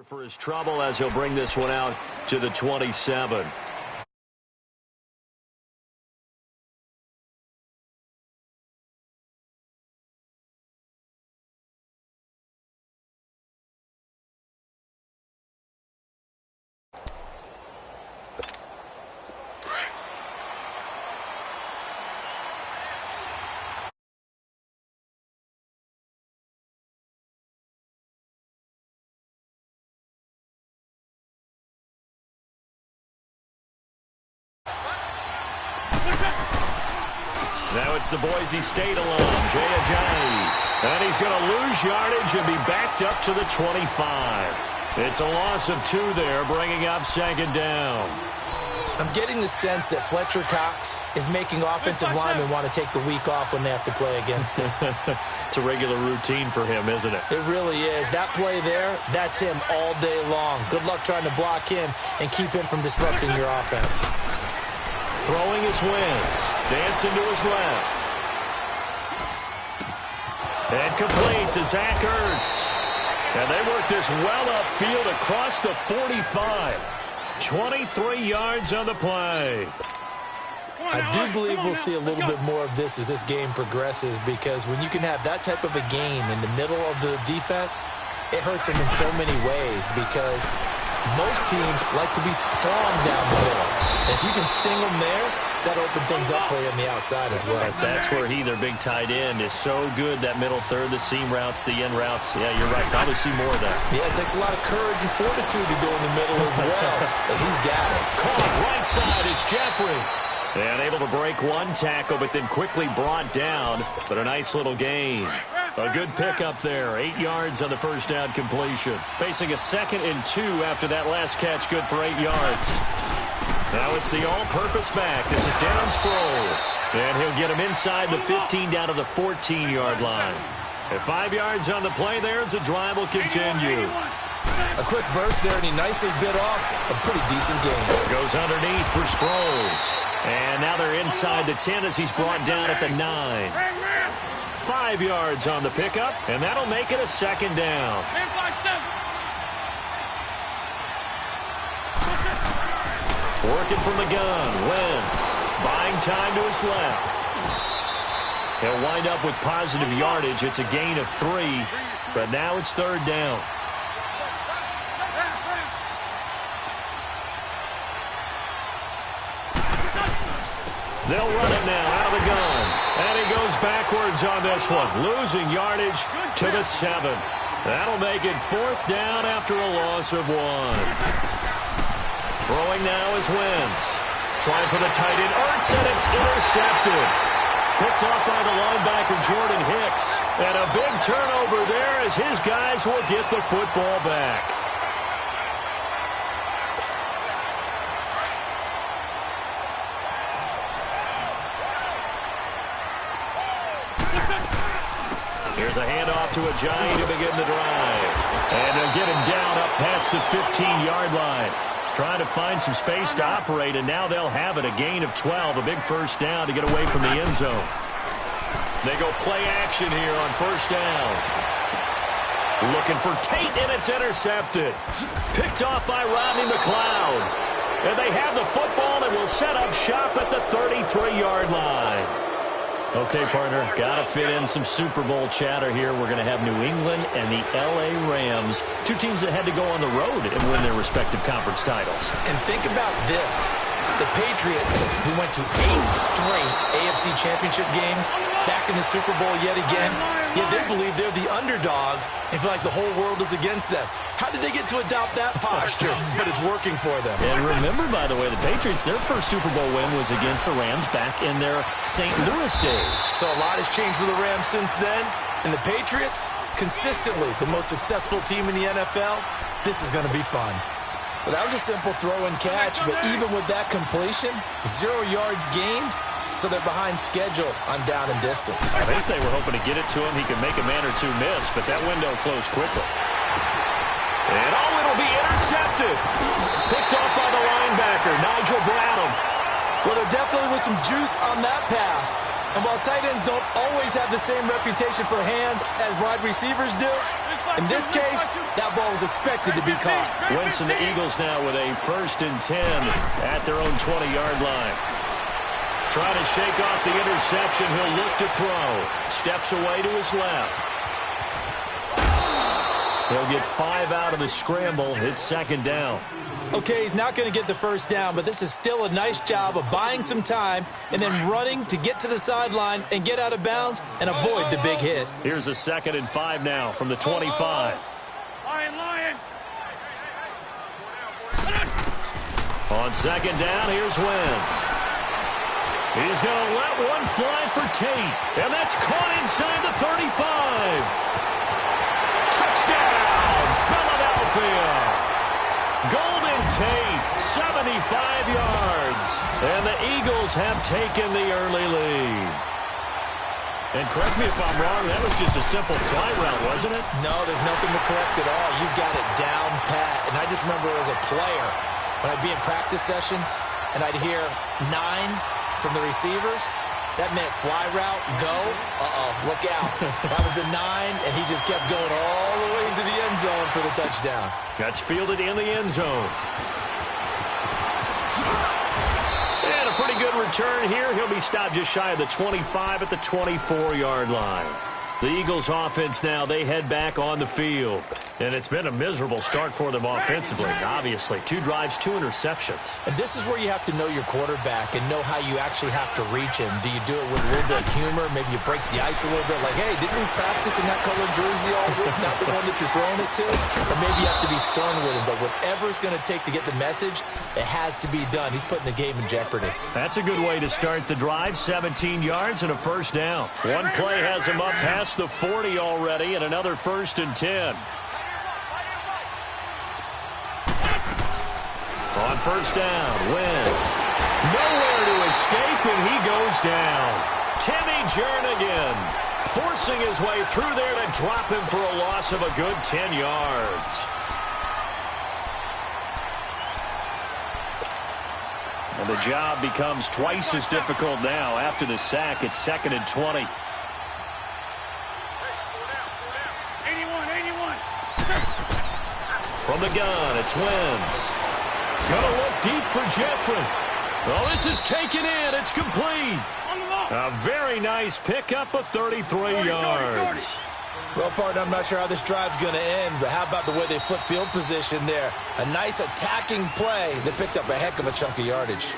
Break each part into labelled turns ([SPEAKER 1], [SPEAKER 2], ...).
[SPEAKER 1] For his trouble as he'll bring this one out to the 27. Now it's the Boise State alum, Jay Ajayi. And he's going to lose yardage and be backed up to the 25. It's a loss of 2 there, bringing up second down.
[SPEAKER 2] I'm getting the sense that Fletcher Cox is making offensive linemen want to take the week off when they have to play against him.
[SPEAKER 1] It's a regular routine for him, isn't it?
[SPEAKER 2] It really is. That play there, that's him all day long. Good luck trying to block him and keep him from disrupting your offense.
[SPEAKER 1] Throwing his Wentz. Dancing to his left. And complete to Zach Ertz. And they work this well upfield across the 45. 23 yards on the play.
[SPEAKER 2] I do believe we'll see a little bit more of this as this game progresses, because when you can have that type of a game in the middle of the defense, it hurts them in so many ways, because most teams like to be strong down the middle. And if you can sting them there, that'll open things up for you on the outside as well.
[SPEAKER 1] That's where their big tight end, is so good, that middle third, the seam routes, the end routes. Yeah, you're right. Probably see more of that.
[SPEAKER 2] Yeah, it takes a lot of courage and fortitude to go in the middle as well. But he's got it.
[SPEAKER 1] Caught right side is Jeffrey. And able to break one tackle, but then quickly brought down. But a nice little gain. A good pickup there. 8 yards on the first down completion. Facing a 2nd and 2 after that last catch, good for 8 yards. Now it's the all-purpose back. This is Darren Sproles. And he'll get him inside the 15 down to the 14-yard line. At 5 yards on the play there, as the drive will continue.
[SPEAKER 2] A quick burst there, and he nicely bit off a pretty decent gain.
[SPEAKER 1] Goes underneath for Sproles. And now they're inside the 10 as he's brought down at the 9. 5 yards on the pickup, and that'll make it a 2nd down. Working from the gun, Wentz buying time to his left. He'll wind up with positive yardage. It's a gain of 3, but now it's 3rd down. They'll run it now out of the gun. And he goes backwards on this one, losing yardage to the 7. That'll make it 4th down after a loss of 1. Throwing now is Wentz. Trying for the tight end, Ertz, and it's intercepted. Picked off by the linebacker, Jordan Hicks. And a big turnover there as his guys will get the football back. Here's a handoff to Ajayi to begin the drive. And they'll get him down up past the 15-yard line. Trying to find some space to operate, and now they'll have it. A gain of 12, a big first down to get away from the end zone. They go play action here on first down. Looking for Tate, and it's intercepted. Picked off by Rodney McLeod. And they have the football and will set up shop at the 33-yard line. Okay, partner, got to fit in some Super Bowl chatter here. We're going to have New England and the L.A. Rams, 2 teams that had to go on the road and win their respective conference titles.
[SPEAKER 2] And think about this. The Patriots, who went to 8 straight AFC championship games, back in the Super Bowl yet again, yet they believe they're the underdogs and feel like the whole world is against them. How did they get to adopt that posture? But it's working for them.
[SPEAKER 1] And remember, by the way, the Patriots, their first Super Bowl win was against the Rams back in their St. Louis days.
[SPEAKER 2] So a lot has changed for the Rams since then. And the Patriots, consistently the most successful team in the NFL. This is going to be fun. Well, that was a simple throw and catch, but even with that completion, 0 yards gained, so they're behind schedule on down and distance.
[SPEAKER 1] I think they were hoping to get it to him. He could make a man or 2 miss, but that window closed quickly. And it'll be intercepted. Picked off by the linebacker, Nigel Bradham.
[SPEAKER 2] Well, there definitely was some juice on that pass. And while tight ends don't always have the same reputation for hands as wide receivers do, In this case, that ball was expected to be caught.
[SPEAKER 1] Wentz and the Eagles now with a 1st and 10 at their own 20-yard line. Trying to shake off the interception. He'll look to throw. Steps away to his left. He'll get 5 out of the scramble. It's 2nd down.
[SPEAKER 2] Okay, he's not going to get the 1st down, but this is still a nice job of buying some time and then running to get to the sideline and get out of bounds and avoid the big hit.
[SPEAKER 1] Here's a 2nd and 5 now from the 25.
[SPEAKER 3] Lion.
[SPEAKER 1] On 2nd down, here's Wentz. He's going to let one fly for Tate, and that's caught inside the 35. Touchdown, Philadelphia. Golden Tate, 75 yards, and the Eagles have taken the early lead. And correct me if I'm wrong, that was just a simple fly route, wasn't it?
[SPEAKER 2] No, there's nothing to correct at all. You got it down pat. And I just remember as a player, when I'd be in practice sessions and I'd hear 9 from the receivers, that meant fly route, go, look out. That was the 9, and he just kept going all the way into the end zone for the touchdown.
[SPEAKER 1] That's fielded in the end zone. And a pretty good return here. He'll be stopped just shy of the 25 at the 24-yard line. The Eagles offense now, they head back on the field. And it's been a miserable start for them offensively, obviously. 2 drives, 2 interceptions.
[SPEAKER 2] And this is where you have to know your quarterback and know how you actually have to reach him. Do you do it with a little bit of humor? Maybe you break the ice a little bit like, hey, didn't we practice in that colored jersey all week, not the one that you're throwing it to? Or maybe you have to be stern with him. But whatever it's going to take to get the message, it has to be done. He's putting the game in jeopardy.
[SPEAKER 1] That's a good way to start the drive. 17 yards and a 1st down. One play has him up past the 40 already, and another 1st and 10. On 1st down, Wentz. Nowhere to escape, and he goes down. Timmy Jernigan forcing his way through there to drop him for a loss of a good 10 yards. And the job becomes twice as difficult now after the sack. It's 2nd and 20.
[SPEAKER 3] 81.
[SPEAKER 1] From the gun, it's Wentz. Gonna look deep for Jeffrey. Oh, this is taken in. It's complete. A very nice pickup of 33 yards.
[SPEAKER 2] Well, partner, I'm not sure how this drive's going to end, but how about the way they flip field position there? A nice attacking play that picked up a heck of a chunk of yardage.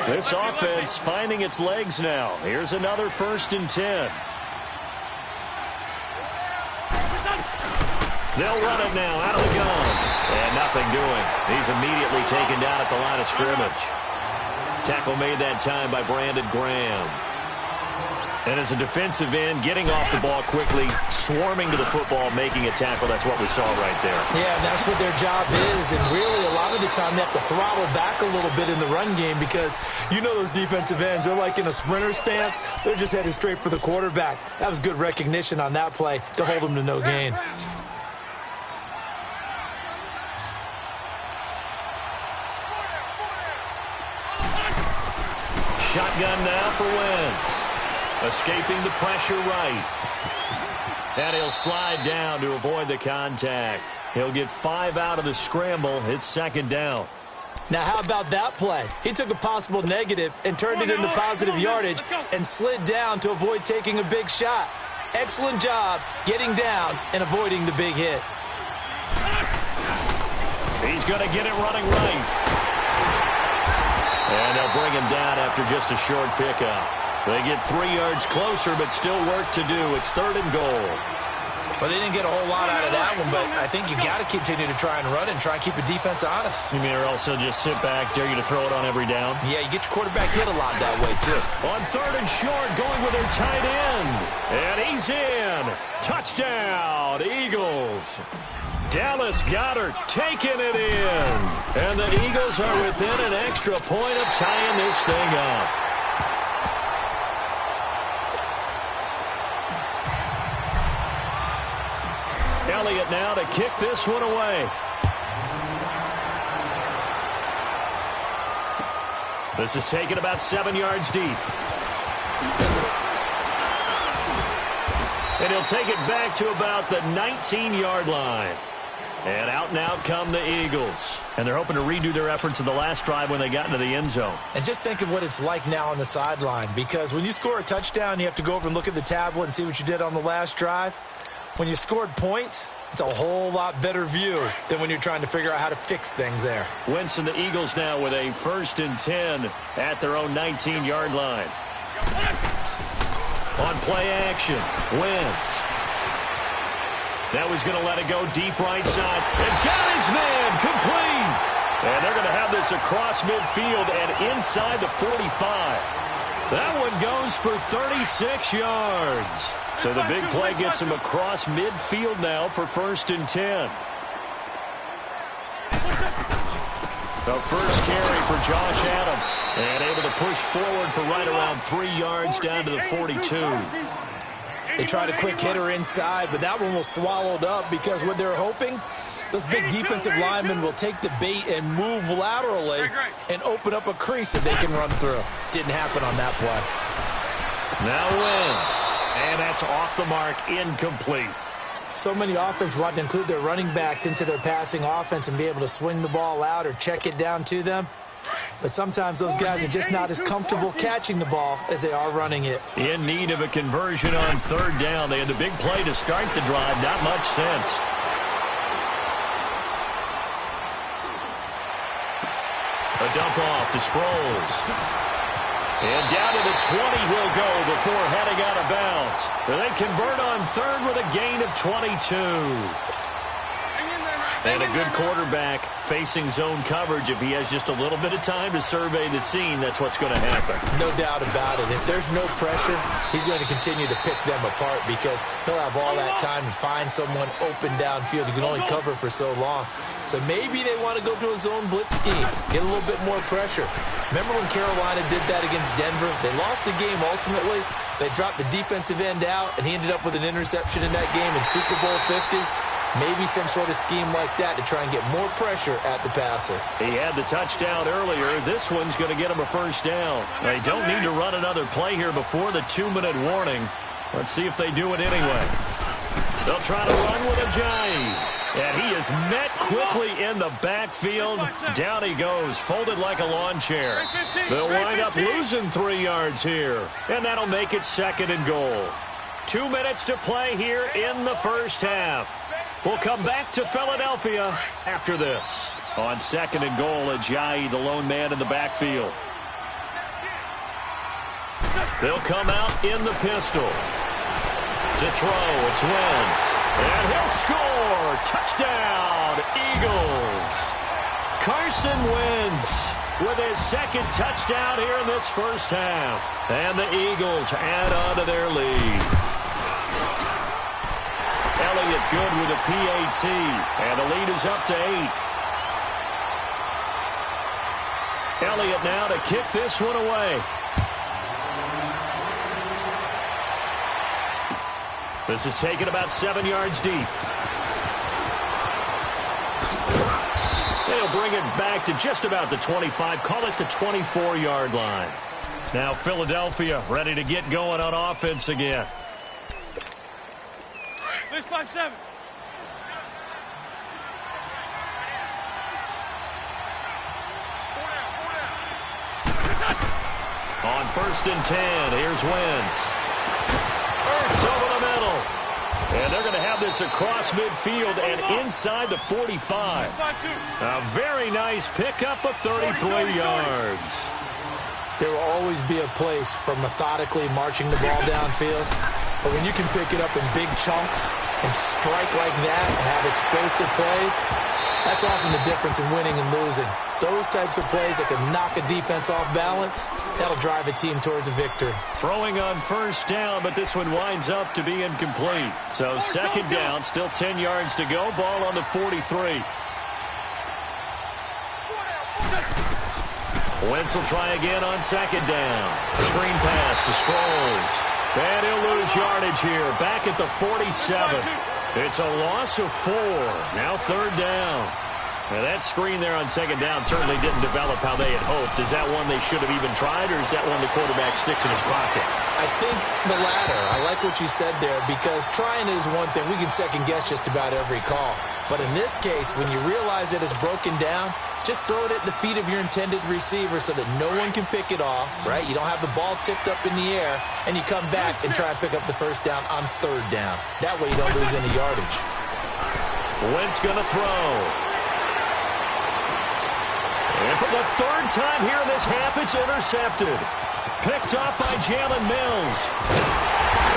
[SPEAKER 1] This offense finding its legs now. Here's another 1st and 10. They'll run it now out of the gun. And nothing doing. He's immediately taken down at the line of scrimmage. Tackle made that time by Brandon Graham. And as a defensive end, getting off the ball quickly, swarming to the football, making a tackle. That's what we saw right there.
[SPEAKER 2] Yeah, and that's what their job is. And really, a lot of the time, they have to throttle back a little bit in the run game because you know those defensive ends, they're like in a sprinter stance. They're just headed straight for the quarterback. That was good recognition on that play to hold them to no gain.
[SPEAKER 1] Shotgun now for Wentz. Escaping the pressure right. And he'll slide down to avoid the contact. He'll get 5 out of the scramble. It's 2nd down.
[SPEAKER 2] Now, how about that play? He took a possible negative and turned it into positive yardage and slid down to avoid taking a big shot. Excellent job getting down and avoiding the big hit.
[SPEAKER 1] He's going to get it running right. And they'll bring him down after just a short pickup. They get 3 yards closer, but still work to do. It's 3rd and goal.
[SPEAKER 2] Well, they didn't get a whole lot out of that one, but I think you got to continue to try and run and try and keep the defense honest.
[SPEAKER 1] You mean or also just sit back, dare you to throw it on every down?
[SPEAKER 2] Yeah, you get your quarterback hit a lot that way, too.
[SPEAKER 1] On 3rd and short, going with their tight end. And he's in. Touchdown, Eagles. Dallas Goedert taking it in. And the Eagles are within an extra point of tying this thing up. Elliott now to kick this one away. This is taken about 7 yards deep. And he'll take it back to about the 19-yard line. And out come the Eagles. And they're hoping to redo their efforts in the last drive when they got into the end zone.
[SPEAKER 2] And just think of what it's like now on the sideline, because when you score a touchdown, you have to go over and look at the tablet and see what you did on the last drive. When you scored points, it's a whole lot better view than when you're trying to figure out how to fix things there.
[SPEAKER 1] Wentz and the Eagles now with a 1st and 10 at their own 19-yard line. On play action, Wentz. Now he's going to let it go deep right side. And got his man complete. And they're going to have this across midfield and inside the 45. That one goes for 36 yards. So the big play gets him across midfield now for 1st and 10. The first carry for Josh Adams. And able to push forward for right around 3 yards down to the 42.
[SPEAKER 2] They tried a quick hitter inside, but that one was swallowed up because what they're hoping, those big defensive linemen will take the bait and move laterally and open up a crease that they can run through. Didn't happen on that play.
[SPEAKER 1] Now Wentz. And that's off the mark, incomplete.
[SPEAKER 2] So many offenses want to include their running backs into their passing offense and be able to swing the ball out or check it down to them. But sometimes those guys are just not as comfortable catching the ball as they are running it.
[SPEAKER 1] In need of a conversion on 3rd down. They had the big play to start the drive. Not much sense. A dump off to Sproles. And down to the 20 he'll go before heading out of bounds. They convert on 3rd with a gain of 22. And a good quarterback facing zone coverage. If he has just a little bit of time to survey the scene, that's what's going to happen.
[SPEAKER 2] No doubt about it. If there's no pressure, he's going to continue to pick them apart because he'll have all that time to find someone open downfield. He can only cover for so long. So maybe they want to go to a zone blitz scheme, get a little bit more pressure. Remember when Carolina did that against Denver? They lost the game ultimately. They dropped the defensive end out, and he ended up with an interception in that game in Super Bowl 50. Maybe some sort of scheme like that to try and get more pressure at the passer.
[SPEAKER 1] He had the touchdown earlier. This one's going to get him a 1st down. They don't need to run another play here before the 2-minute warning. Let's see if they do it anyway. They'll try to run with a Ajayi. And he is met quickly in the backfield. Down he goes, folded like a lawn chair. They'll wind up losing 3 yards here. And that'll make it 2nd and goal. 2 minutes to play here in the 1st half. We'll come back to Philadelphia after this. On 2nd and goal, Ajayi, the lone man in the backfield. They'll come out in the pistol. To throw, it's Wentz. And he'll score. Touchdown, Eagles. Carson Wentz with his 2nd touchdown here in this 1st half. And the Eagles add on to their lead. Elliott good with a PAT, and the lead is up to 8. Elliott now to kick this one away. This is taken about 7 yards deep. And he'll bring it back to just about the 25, call it the 24-yard line. Now Philadelphia ready to get going on offense again.
[SPEAKER 3] 6-5-7.
[SPEAKER 1] On 1st and 10, here's Wentz. Ertz over the middle. And they're going to have this across midfield and inside the 45. A very nice pickup of 33 yards.
[SPEAKER 2] There will always be a place for methodically marching the ball downfield. But when you can pick it up in big chunks and strike like that, have explosive plays, that's often the difference in winning and losing. Those types of plays that can knock a defense off balance, that'll drive a team towards a victory.
[SPEAKER 1] Throwing on 1st down, but this one winds up to be incomplete. So 2nd down, still 10 yards to go. Ball on the 43. Wentz will try again on 2nd down. Screen pass to Sproles. And he'll lose yardage here. Back at the 47. It's a loss of 4. Now 3rd down. Now that screen there on second down certainly didn't develop how they had hoped. Is that one they should have even tried, or is that one the quarterback sticks in his pocket?
[SPEAKER 2] I think the latter. I like what you said there, because trying it is one thing. We can second-guess just about every call. But in this case, when you realize that it's broken down, just throw it at the feet of your intended receiver so that no one can pick it off, right? You don't have the ball tipped up in the air, and you come back and try and pick up the first down on third down. That way you don't lose any yardage.
[SPEAKER 1] Wentz going to throw. And for the third time here in this half, it's intercepted. Picked up by Jalen Mills.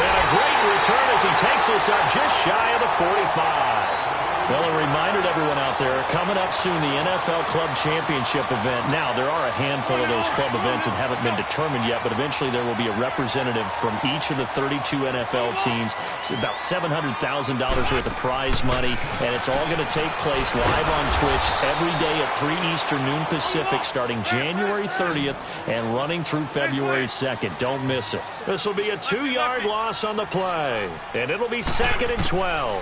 [SPEAKER 1] And a great return as he takes us up just shy of the 45. Well, a reminder to everyone out there, coming up soon, the NFL Club Championship event. Now, there are a handful of those club events that haven't been determined yet, but eventually there will be a representative from each of the 32 NFL teams. It's about $700,000 worth of prize money, and it's all going to take place live on Twitch every day at 3 Eastern, noon Pacific, starting January 30th and running through February 2nd. Don't miss it. This will be a 2-yard loss on the play, and it'll be 2nd and 12.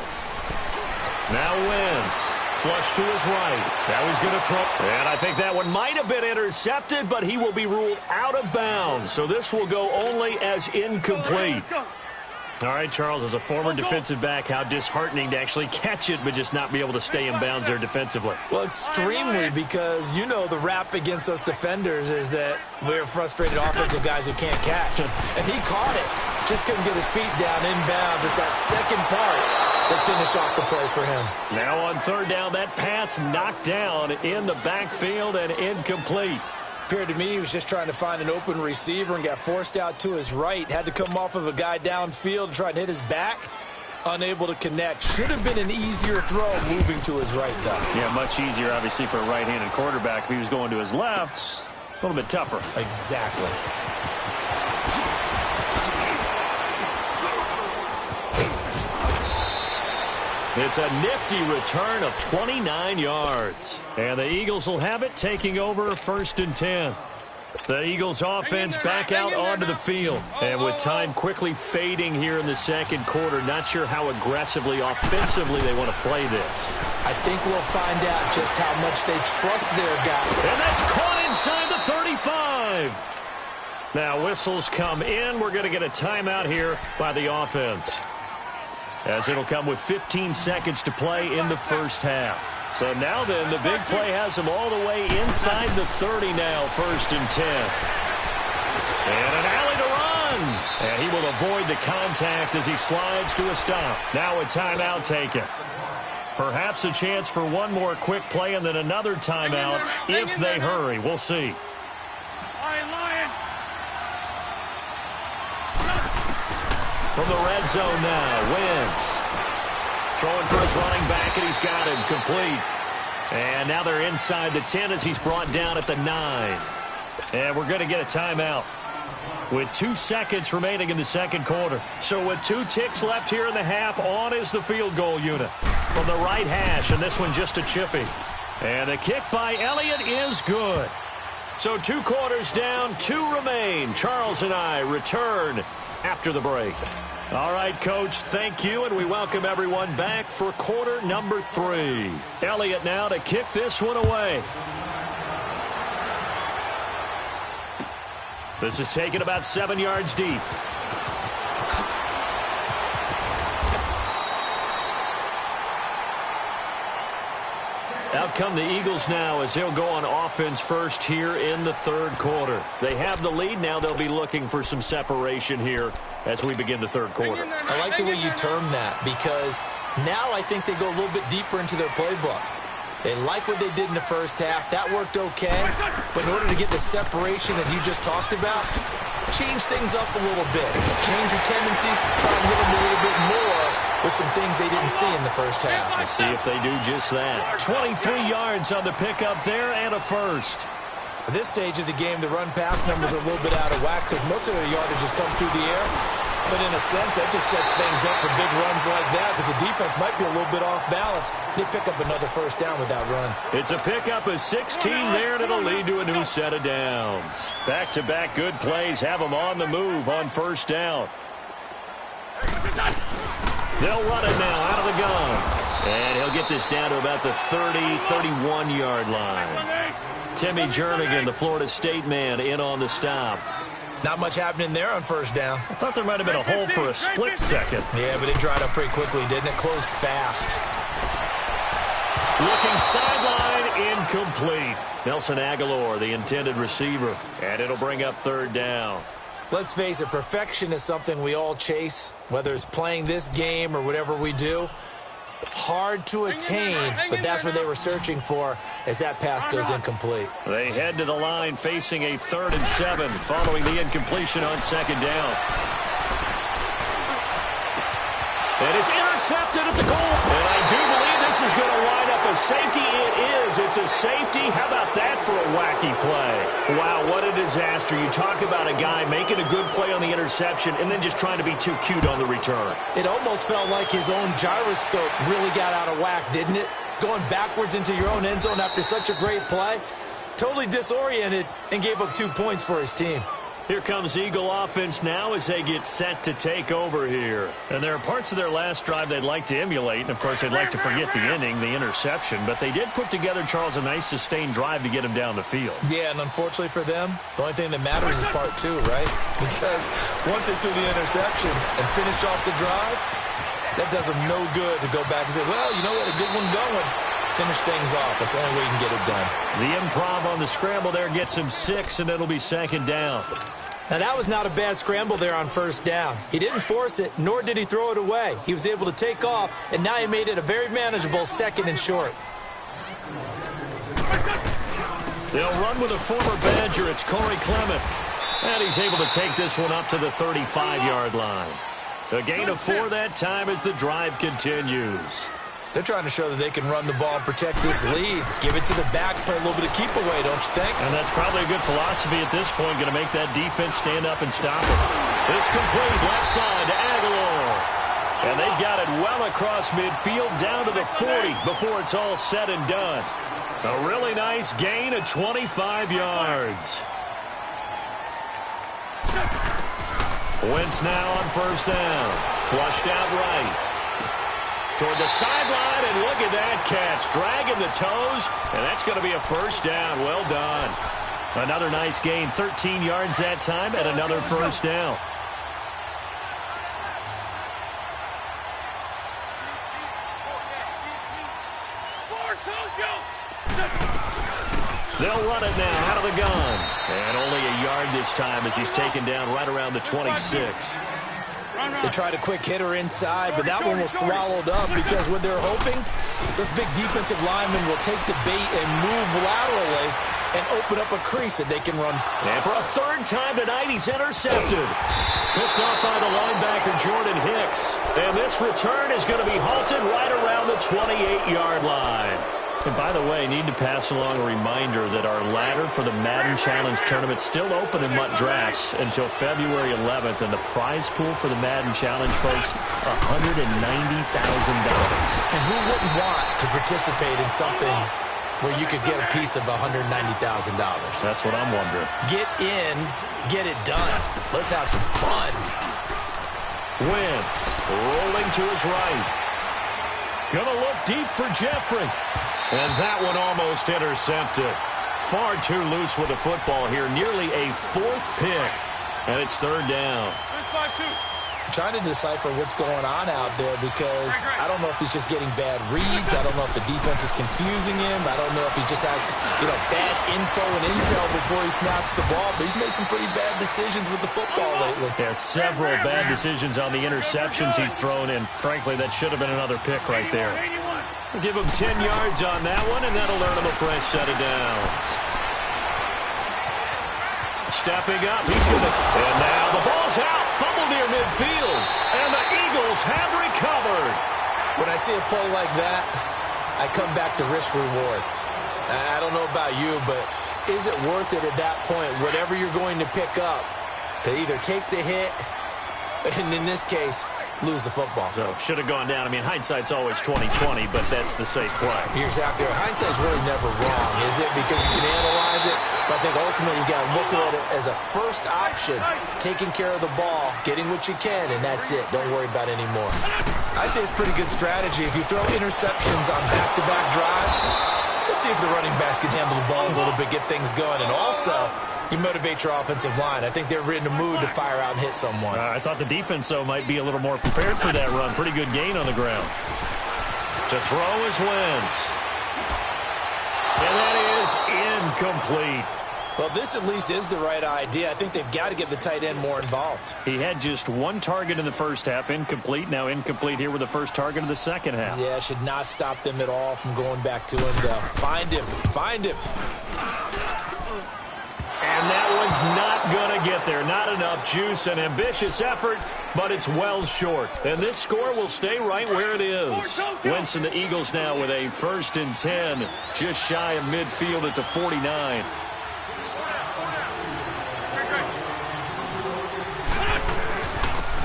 [SPEAKER 1] Now Wentz, flush to his right. Now he's going to throw. And I think that one might have been intercepted, but he will be ruled out of bounds. So this will go only as incomplete. All right, Charles, as a former defensive back, how disheartening to actually catch it, but just not be able to stay in bounds there defensively.
[SPEAKER 2] Well, extremely, because you know the rap against us defenders is that we're frustrated offensive guys who can't catch. And he caught it. Just couldn't get his feet down in bounds. It's that second part that finished off the play for him.
[SPEAKER 1] Now on third down, that pass knocked down in the backfield and incomplete.
[SPEAKER 2] Appeared to me he was just trying to find an open receiver and got forced out to his right. Had to come off of a guy downfield to try and hit his back. Unable to connect. Should have been an easier throw moving to his right, though.
[SPEAKER 1] Yeah, much easier, obviously, for a right-handed quarterback. If he was going to his left, a little bit tougher.
[SPEAKER 2] Exactly.
[SPEAKER 1] It's a nifty return of 29 yards. And the Eagles will have it, taking over 1st and 10. The Eagles offense back out onto the field. And with time quickly fading here in the second quarter, not sure how aggressively, offensively they want to play this.
[SPEAKER 2] I think we'll find out just how much they trust their guy.
[SPEAKER 1] And that's caught inside the 35. Now whistles come in. We're going to get a timeout here by the offense, as it'll come with 15 seconds to play in the first half. So now then, the big play has him all the way inside the 30 now, 1st and 10. And an alley to run. And he will avoid the contact as he slides to a stop. Now a timeout taken. Perhaps a chance for one more quick play and then another timeout if they hurry. We'll see. From the red zone now, Wentz throwing for his running back, and he's got him complete. And now they're inside the 10 as he's brought down at the 9. And we're going to get a timeout with 2 seconds remaining in the second quarter. So with 2 ticks left here in the half, on is the field goal unit from the right hash, and this one just a chippy. And the kick by Elliott is good. So 2 quarters down, 2 remain. Charles and I return after the break. All right, Coach, thank you, and we welcome everyone back for quarter number 3. Elliott now to kick this one away. This is taken about 7 yards deep. Out come the Eagles now as they'll go on offense first here in the third quarter. They have the lead. Now they'll be looking for some separation here as we begin the third quarter.
[SPEAKER 2] I like the way you term that, because now I think they go a little bit deeper into their playbook. They like what they did in the first half. That worked okay. But in order to get the separation that you just talked about, change things up a little bit. Change your tendencies. Try and hit them a little bit more with some things they didn't see in the first half.
[SPEAKER 1] Let's see if they do just that. 23 yards on the pickup there and a first.
[SPEAKER 2] At this stage of the game, the run-pass numbers are a little bit out of whack because most of their yardage has come through the air. But in a sense, that just sets things up for big runs like that because the defense might be a little bit off balance. They pick up another first down with that run.
[SPEAKER 1] It's a pickup of 16 there, and it'll lead to a new set of downs. Back-to-back good plays have them on the move on first down. They'll run it now out of the gun. And he'll get this down to about the 30, 31-yard line. Timmy Jernigan, the Florida State man, in on the stop.
[SPEAKER 2] Not much happening there on first down.
[SPEAKER 1] I thought there might have been a hole for a split second.
[SPEAKER 2] Yeah, but it dried up pretty quickly, didn't it? Closed fast.
[SPEAKER 1] Looking sideline, incomplete. Nelson Aguilar, the intended receiver. And it'll bring up third down.
[SPEAKER 2] Let's face it, perfection is something we all chase, whether it's playing this game or whatever we do. Hard to attain, but that's what they were searching for as that pass goes incomplete.
[SPEAKER 1] They head to the line facing a 3rd and 7 following the incompletion on second down. And it's intercepted at the goal. And I do believe this is going to wind up a safety. It is. It's a safety. How about that for a wacky play? Wow, what a disaster. You talk about a guy making a good play on the interception and then just trying to be too cute on the return.
[SPEAKER 2] It almost felt like his own gyroscope really got out of whack, didn't it? Going backwards into your own end zone after such a great play. Totally disoriented and gave up 2 points for his team.
[SPEAKER 1] Here comes Eagle offense now as they get set to take over here. And there are parts of their last drive they'd like to emulate. And, of course, they'd like to forget the ending, the interception. But they did put together, Charles, a nice sustained drive to get him down the field.
[SPEAKER 2] Yeah, and unfortunately for them, the only thing that matters is part 2, right? Because once they threw the interception and finished off the drive, that does them no good to go back and say, well, you know, we had a good one going. Finish things off. That's the only way you can get it done.
[SPEAKER 1] The improv on the scramble there gets him 6, and it'll be second down.
[SPEAKER 2] Now, that was not a bad scramble there on first down. He didn't force it, nor did he throw it away. He was able to take off, and now he made it a very manageable 2nd and short.
[SPEAKER 1] They'll run with a former Badger. It's Corey Clement. And he's able to take this one up to the 35-yard line. A gain of 4 that time as the drive continues.
[SPEAKER 2] They're trying to show that they can run the ball and protect this lead. Give it to the backs, play a little bit of keep away, don't you think?
[SPEAKER 1] And that's probably a good philosophy at this point, going to make that defense stand up and stop it. It's complete left side to Aguilar. And they've got it well across midfield down to the 40 before it's all said and done. A really nice gain of 25 yards. Wentz now on first down. Flushed out right. Toward the sideline, and look at that catch. Dragging the toes, and that's going to be a first down. Well done. Another nice gain, 13 yards that time, and another first down. They'll run it now out of the gun. And only a yard this time as he's taken down right around the 26.
[SPEAKER 2] They tried a quick hitter inside, but that one was swallowed up because what they're hoping, this big defensive lineman will take the bait and move laterally and open up a crease that they can run.
[SPEAKER 1] And for a 3rd time tonight, he's intercepted. Picked off by the linebacker, Jordan Hicks. And this return is going to be halted right around the 28-yard line. And by the way, need to pass along a reminder that our ladder for the Madden Challenge tournament is still open in Mutt Drafts until February 11th. And the prize pool for the Madden Challenge, folks, $190,000.
[SPEAKER 2] And who wouldn't want to participate in something where you could get a piece of $190,000?
[SPEAKER 1] That's what I'm wondering.
[SPEAKER 2] Get in, get it done. Let's have some fun.
[SPEAKER 1] Wentz rolling to his right. Gonna look deep for Jeffrey. And that one almost intercepted. Far too loose with the football here. Nearly a 4th pick. And it's 3rd down.
[SPEAKER 2] I'm trying to decipher what's going on out there because I don't know if he's just getting bad reads. I don't know if the defense is confusing him. I don't know if he just has, bad info and intel before he snaps the ball. But he's made some pretty bad decisions with the football lately.
[SPEAKER 1] Yeah, several bad decisions on the interceptions he's thrown in. Frankly, that should have been another pick right there. We'll give him 10 yards on that one, and that'll earn him a fresh set of downs. Stepping up, he's going to... And now the ball's out, fumble near midfield, and the Eagles have recovered.
[SPEAKER 2] When I see a play like that, I come back to risk reward. I don't know about you, but is it worth it at that point, whatever you're going to pick up, to either take the hit, and in this case, lose the football?
[SPEAKER 1] So, should have gone down. I mean, hindsight's always 20/20, but that's the safe play.
[SPEAKER 2] You're exactly right. Hindsight's really never wrong, is it? Because you can analyze it, But I think ultimately you got to look at it as a first option, taking care of the ball, getting what you can, and that's it. Don't worry about it anymore. I'd say it's pretty good strategy. If you throw interceptions on back-to-back drives, let's see if the running backs can handle the ball a little bit, get things going. And also, you motivate your offensive line. I think they're in the mood to fire out and hit someone.
[SPEAKER 1] I thought the defense, though, might be a little more prepared for that run. Pretty good gain on the ground. To throw is Wentz. And that is incomplete.
[SPEAKER 2] Well, this at least is the right idea. I think they've got to get the tight end more involved.
[SPEAKER 1] He had just one target in the first half, incomplete. Now incomplete here with the first target of the second half.
[SPEAKER 2] Yeah, should not stop them at all from going back to him, though. Find him. Find him.
[SPEAKER 1] And that one's not going to get there. Not enough juice. An ambitious effort, but it's well short. And this score will stay right where it is. Wentz and the Eagles now with a 1st and 10, just shy of midfield at the 49.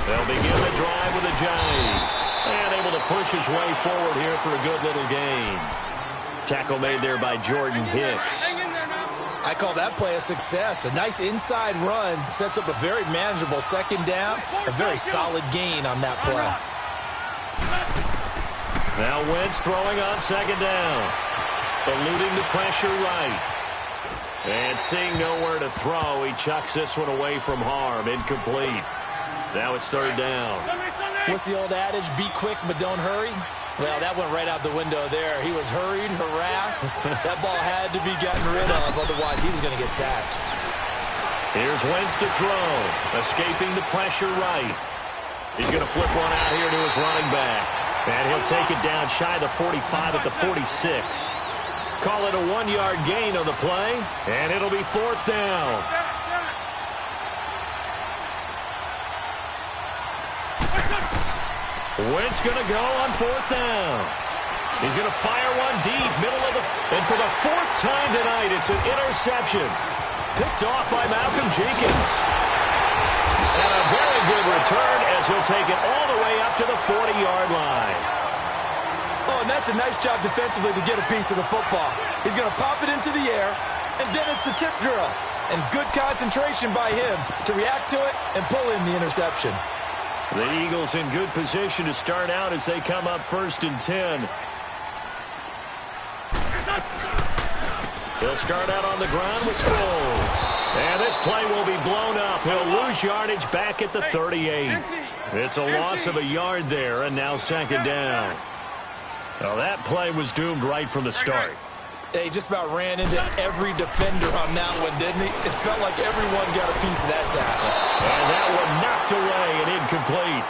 [SPEAKER 1] They'll begin the drive with a jive. And able to push his way forward here for a good little gain. Tackle made there by Jordan Hicks.
[SPEAKER 2] I call that play a success. A nice inside run sets up a very manageable second down. A very solid gain on that play.
[SPEAKER 1] Now Wentz throwing on second down. Eluding the pressure right. And seeing nowhere to throw, he chucks this one away from harm. Incomplete. Now it's 3rd down.
[SPEAKER 2] What's the old adage? Be quick, but don't hurry. Well, that went right out the window there. He was hurried, harassed. That ball had to be gotten rid of, otherwise he was going to get sacked.
[SPEAKER 1] Here's Wentz to throw. Escaping the pressure right. He's going to flip one out here to his running back. And he'll take it down shy of the 45 at the 46. Call it a 1-yard gain on the play. And it'll be 4th down. Wentz going to go on 4th down. He's going to fire one deep, middle of the... And for the 4th time tonight, it's an interception. Picked off by Malcolm Jenkins. And a very good return as he'll take it all the way up to the 40-yard line.
[SPEAKER 2] Oh, and that's a nice job defensively to get a piece of the football. He's going to pop it into the air, and then it's the tip drill. And good concentration by him to react to it and pull in the interception.
[SPEAKER 1] The Eagles in good position to start out as they come up 1st and 10. They'll start out on the ground with Sproles. And this play will be blown up. He'll lose yardage back at the 38. It's a loss of a yard there, and now 2nd down. Well, that play was doomed right from the start.
[SPEAKER 2] He just about ran into every defender on that one, didn't he? It felt like everyone got a piece of that tackle.
[SPEAKER 1] And that one knocked away and incomplete.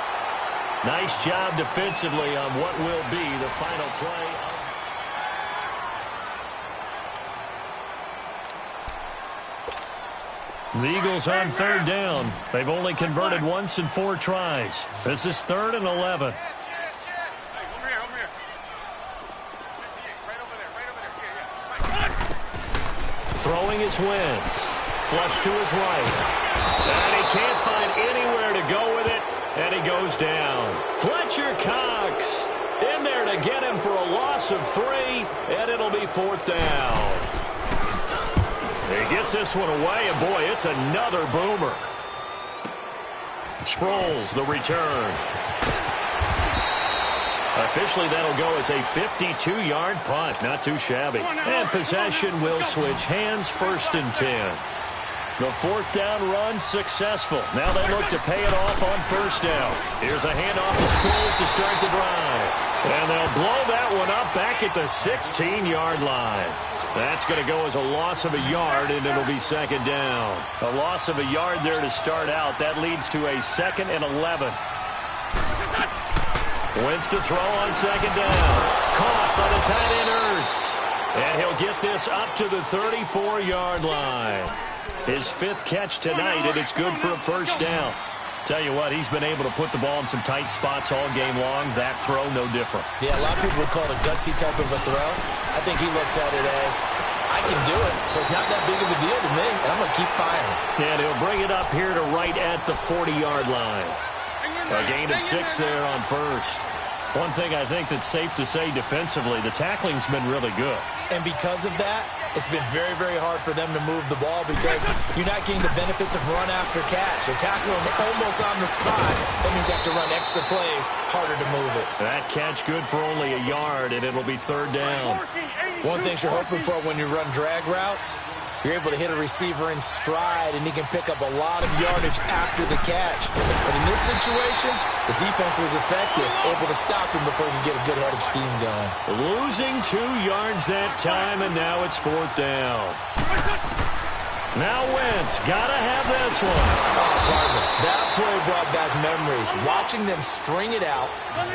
[SPEAKER 1] Nice job defensively on what will be the final play. The Eagles on 3rd down. They've only converted once in 4 tries. This is 3rd and 11. Throwing is Wentz. Flush to his right. And he can't find anywhere to go with it. And he goes down. Fletcher Cox in there to get him for a loss of 3. And it'll be 4th down. He gets this one away. And boy, it's another boomer. Sproles the return. Officially, that'll go as a 52-yard punt. Not too shabby. And possession will switch hands. 1st and 10. The 4th down run successful. Now they look to pay it off on 1st down. Here's a handoff to Sproles to start the drive. And they'll blow that one up back at the 16-yard line. That's going to go as a loss of a yard, and it'll be 2nd down. A loss of a yard there to start out. That leads to a 2nd and 11. Wentz to throw on 2nd down. Caught by the tight end Ertz. And he'll get this up to the 34-yard line. His 5th catch tonight, and it's good for a 1st down. Tell you what, he's been able to put the ball in some tight spots all game long. That throw, no different.
[SPEAKER 2] Yeah, a lot of people would call it a gutsy type of a throw. I think he looks at it as, I can do it, so it's not that big of a deal to me, and I'm going to keep firing.
[SPEAKER 1] And he'll bring it up here to right at the 40-yard line. A gain of 6 there on 1st. One thing I think that's safe to say defensively, the tackling's been really good.
[SPEAKER 2] And because of that, it's been very, very hard for them to move the ball because you're not getting the benefits of run after catch. They're tackling them almost on the spot. That means you have to run extra plays, harder to move it.
[SPEAKER 1] That catch good for only a yard, and it'll be third down.
[SPEAKER 2] One thing you're hoping for when you run drag routes, you're able to hit a receiver in stride, and he can pick up a lot of yardage after the catch. But in this situation, the defense was effective, able to stop him before he could get a good head of steam going.
[SPEAKER 1] Losing 2 yards that time, and now it's fourth down. Now Wentz, gotta have this one.
[SPEAKER 2] Oh, partner, that play brought back memories. Watching them string it out,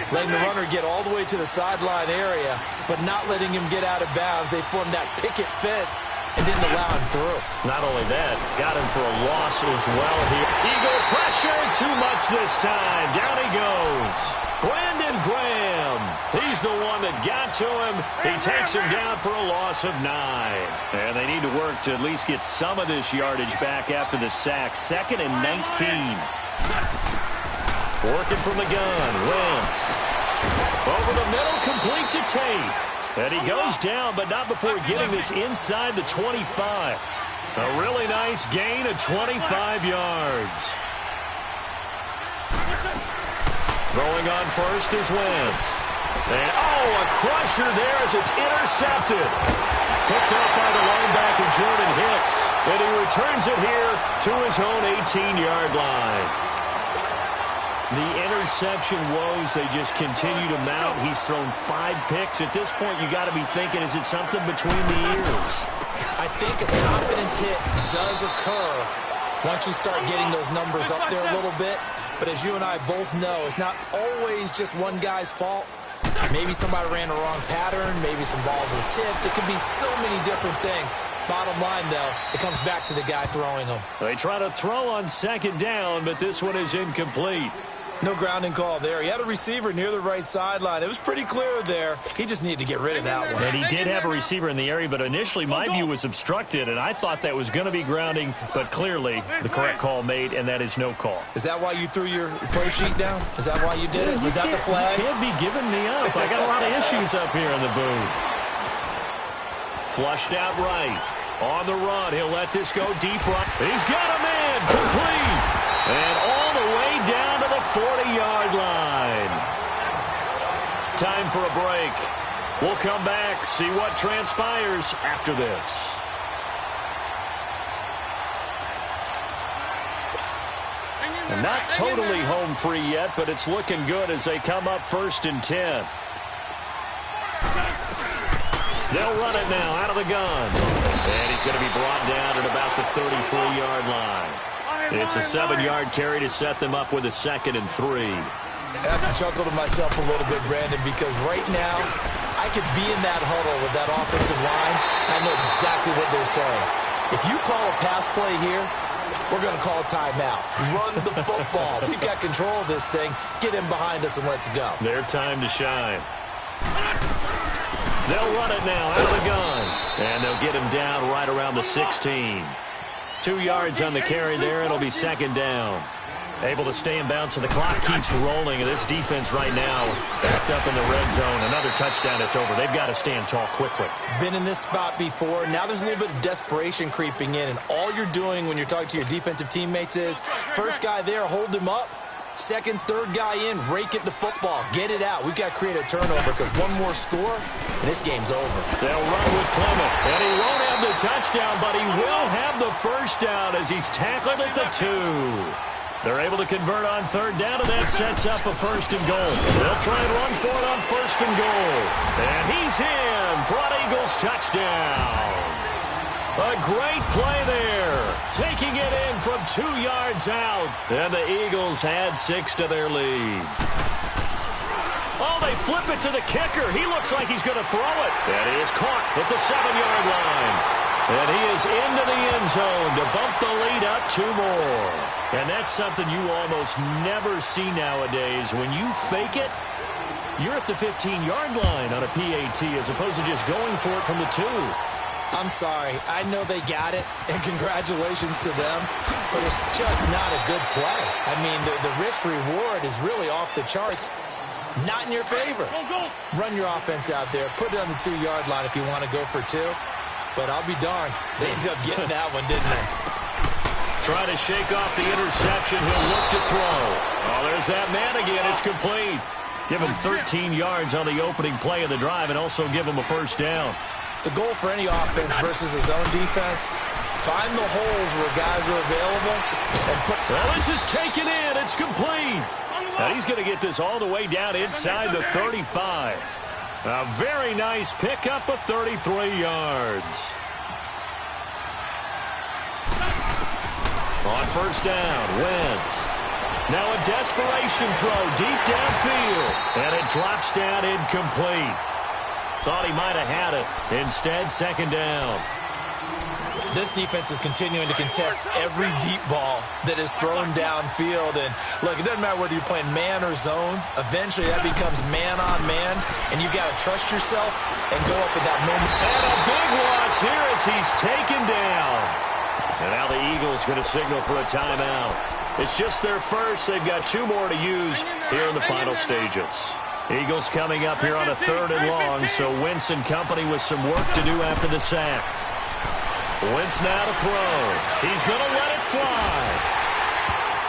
[SPEAKER 2] letting the runner get all the way to the sideline area, but not letting him get out of bounds. They formed that picket fence and didn't allow him through.
[SPEAKER 1] Not only that, got him for a loss as well here. Eagle pressure, too much this time. Down he goes. Brandon Graham. He's the one that got to him. He takes him down for a loss of 9. And they need to work to at least get some of this yardage back after the sack. 2nd and 19. Working from the gun. Wentz. Over the middle, complete to Tate. And he goes down, but not before getting this inside the 25. A really nice gain of 25 yards. Throwing on first is Wentz. And, a crusher there as it's intercepted. Picked up by the linebacker, Jordan Hicks. And he returns it here to his own 18-yard line. The interception woes, they just continue to mount. He's thrown 5 picks. At this point, you got to be thinking, is it something between the ears?
[SPEAKER 2] I think a confidence hit does occur once you start getting those numbers up there a little bit. But as you and I both know, it's not always just one guy's fault. Maybe somebody ran the wrong pattern. Maybe some balls were tipped. It could be so many different things. Bottom line, though, it comes back to the guy throwing them.
[SPEAKER 1] They try to throw on 2nd down, but this one is incomplete.
[SPEAKER 2] No grounding call there. He had a receiver near the right sideline. It was pretty clear there. He just needed to get rid of that one.
[SPEAKER 1] And he did have a receiver in the area, but initially my view was obstructed, and I thought that was going to be grounding, but clearly the correct call made, and that is no call.
[SPEAKER 2] Is that why you threw your play sheet down? Is that why you did it? Was that the flag?
[SPEAKER 1] You can't be giving me up. I got a lot of issues up here in the booth. Flushed out right. On the run, he'll let this go deep right. He's got a man, complete. And all the way down to the 40-yard line. Time for a break. We'll come back, see what transpires after this. And not totally home free yet, but it's looking good as they come up 1st and 10. They'll run it now out of the gun. And he's going to be brought down at about the 33-yard line. It's a 7-yard carry to set them up with a 2nd and 3.
[SPEAKER 2] I have to chuckle to myself a little bit, Brandon, because right now I could be in that huddle with that offensive line. I know exactly what they're saying. If you call a pass play here, we're going to call a timeout. Run the football. We've got control of this thing. Get in behind us and let's go.
[SPEAKER 1] Their time to shine. They'll run it now out of the gun. And they'll get him down right around the 16. 2 yards on the carry there. It'll be 2nd down. Able to stay in bounds, so the clock keeps rolling. And this defense right now backed up in the red zone. Another touchdown, it's over. They've got to stand tall quickly.
[SPEAKER 2] Been in this spot before. Now there's a little bit of desperation creeping in. And all you're doing when you're talking to your defensive teammates is, first guy there, hold him up. 2nd, 3rd guy in, rake at the football. Get it out. We've got to create a turnover because one more score, and this game's over.
[SPEAKER 1] They'll run with Clement. And he won't have the touchdown, but he will have the first down as he's tackled at the 2. They're able to convert on 3rd down, and that sets up a 1st and goal. They'll try and run for it on 1st and goal. And he's in for an Eagles touchdown. A great play there. Taking it in from 2 yards out. And the Eagles had 6 to their lead. Oh, they flip it to the kicker. He looks like he's going to throw it. And he is caught at the 7-yard line. And he is into the end zone to bump the lead up 2 more. And that's something you almost never see nowadays. When you fake it, you're at the 15-yard line on a PAT as opposed to just going for it from the 2.
[SPEAKER 2] I'm sorry. I know they got it, and congratulations to them, but it's just not a good play. I mean, the risk-reward is really off the charts. not in your favor. Run your offense out there. Put it on the 2-yard line if you want to go for 2. But I'll be darned. They ended up getting that one, didn't they?
[SPEAKER 1] Try to shake off the interception. He'll look to throw. Oh, there's that man again. It's complete. Give him 13 yards on the opening play of the drive and also give him a first down.
[SPEAKER 2] The goal for any offense versus his own defense, find the holes where guys are available and put...
[SPEAKER 1] Well, this is taken in. It's complete. Now he's going to get this all the way down inside the 35. A very nice pickup of 33 yards. On first down, Wentz. Now a desperation throw deep downfield. And it drops down incomplete. Thought he might have had it. Instead, second down.
[SPEAKER 2] This defense is continuing to contest every deep ball that is thrown downfield. And, look, it doesn't matter whether you're playing man or zone. Eventually, that becomes man-on-man, and you've got to trust yourself and go up at that moment.
[SPEAKER 1] And a big loss here as he's taken down. And now the Eagles going to signal for a timeout. It's just their first. They've got 2 more to use here in the final stages. Eagles coming up here on a 3rd and long, so Wentz and company with some work to do after the sack. Wentz now to throw. He's going to let it fly.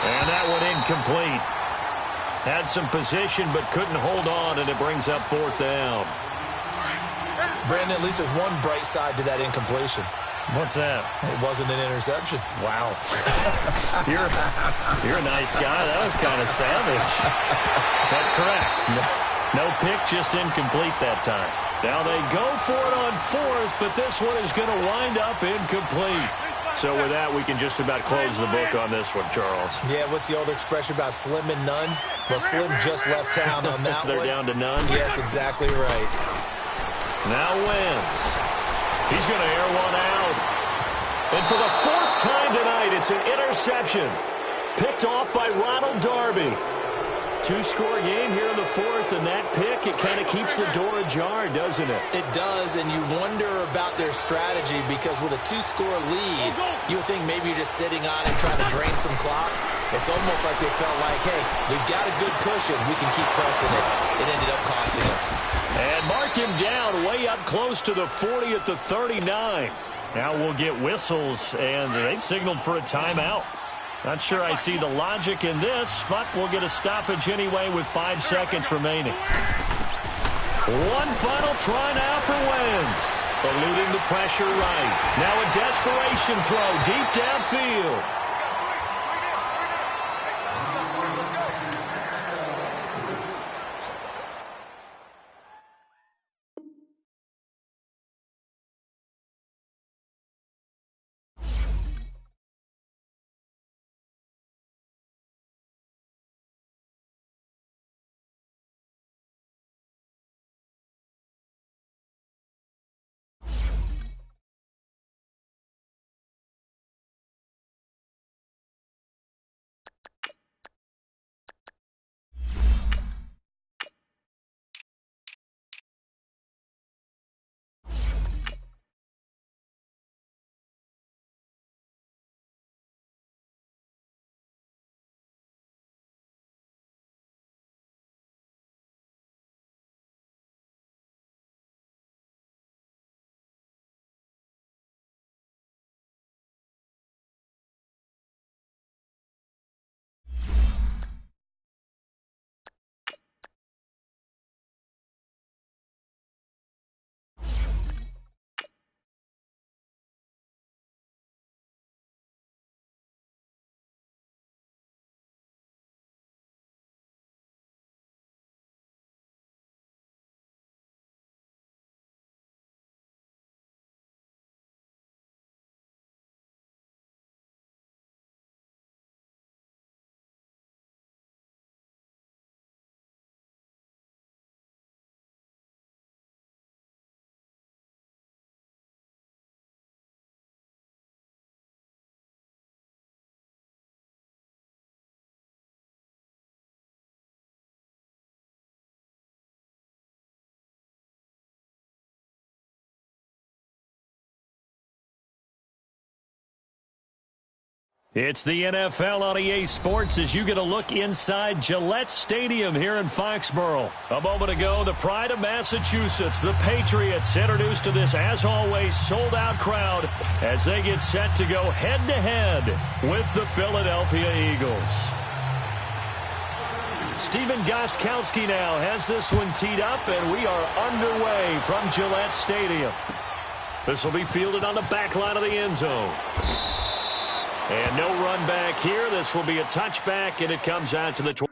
[SPEAKER 1] And that one incomplete. Had some position but couldn't hold on, and it brings up 4th down.
[SPEAKER 2] Brandon, at least there's one bright side to that incompletion.
[SPEAKER 1] What's that?
[SPEAKER 2] It wasn't an interception.
[SPEAKER 1] Wow. You're a nice guy. That was kind of savage. But correct. No pick, just incomplete that time. Now they go for it on 4th, but this one is going to wind up incomplete. So with that, we can just about close the book on this one, Charles.
[SPEAKER 2] Yeah, what's the old expression about slim and none? Well, Slim just left town on that
[SPEAKER 1] They're
[SPEAKER 2] one.
[SPEAKER 1] down to none?
[SPEAKER 2] Yes, exactly right.
[SPEAKER 1] Now Wentz. He's going to air one out. And for the 4th time tonight, it's an interception. Picked off by Ronald Darby. 2-score game here in the 4th, and that pick, it kind of keeps the door ajar, doesn't it?
[SPEAKER 2] It does, and you wonder about their strategy because with a 2-score lead, you would think maybe you're just sitting on it trying to drain some clock. It's almost like they felt like, hey, we've got a good cushion. We can keep pressing it. It ended up costing them.
[SPEAKER 1] And mark him down way up close to the 40 at the 39. Now we'll get whistles, and they've signaled for a timeout. Not sure I see the logic in this, but we'll get a stoppage anyway with 5 seconds remaining. One final try now for Wentz. Eluding the pressure right. Now a desperation throw deep downfield. It's the NFL on EA Sports as you get a look inside Gillette Stadium here in Foxborough. A moment ago, the pride of Massachusetts, the Patriots, introduced to this, as always, sold-out crowd as they get set to go head-to-head with the Philadelphia Eagles. Stephen Gostkowski now has this one teed up, and we are underway from Gillette Stadium. This will be fielded on the back line of the end zone. And no run back here. This will be a touchback, and it comes out to the 20.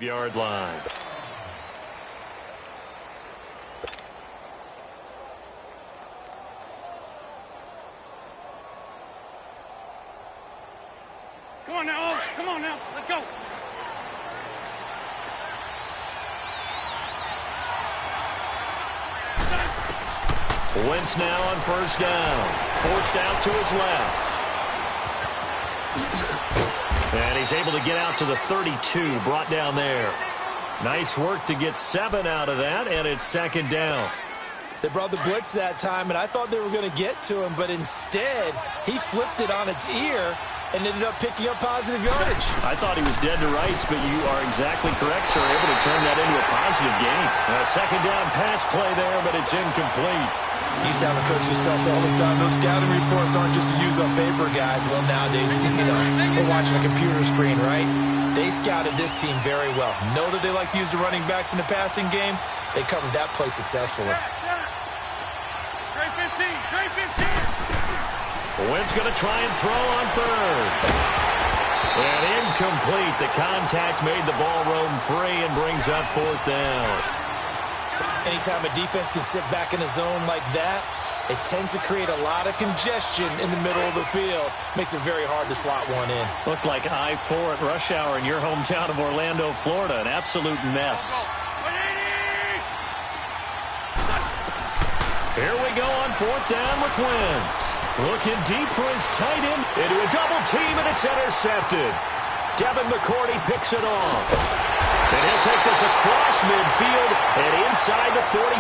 [SPEAKER 1] Yard line.
[SPEAKER 3] Come on now, come on now, let's go.
[SPEAKER 1] Wentz now on first down. Forced out to his left. And he's able to get out to the 32, brought down there. Nice work to get 7 out of that, and it's second down.
[SPEAKER 2] They brought the blitz that time, and I thought they were going to get to him, but instead, he flipped it on its ear and ended up picking up positive yardage.
[SPEAKER 1] I thought he was dead to rights, but you are exactly correct, sir. Able to turn that into a positive gain. A second down pass play there, but it's incomplete.
[SPEAKER 2] Used to have the coaches tell us all the time, those scouting reports aren't just to use on paper, guys. Well, nowadays, we're watching a computer screen, right? They scouted this team very well. Know that they like to use the running backs in the passing game. They covered that play successfully.
[SPEAKER 3] Trey 15, Trey 15.
[SPEAKER 1] Wentz going to try and throw on third. And incomplete. The contact made the ball roam free and brings up fourth down.
[SPEAKER 2] Anytime a defense can sit back in a zone like that, it tends to create a lot of congestion in the middle of the field. Makes it very hard to slot one in.
[SPEAKER 1] Looked like I-4 at rush hour in your hometown of Orlando, Florida. An absolute mess. Here we go on fourth down with Wentz. Looking deep for his tight end. Into a double team, and it's intercepted. Devin McCourty picks it off. And he'll take this across midfield and inside the 45.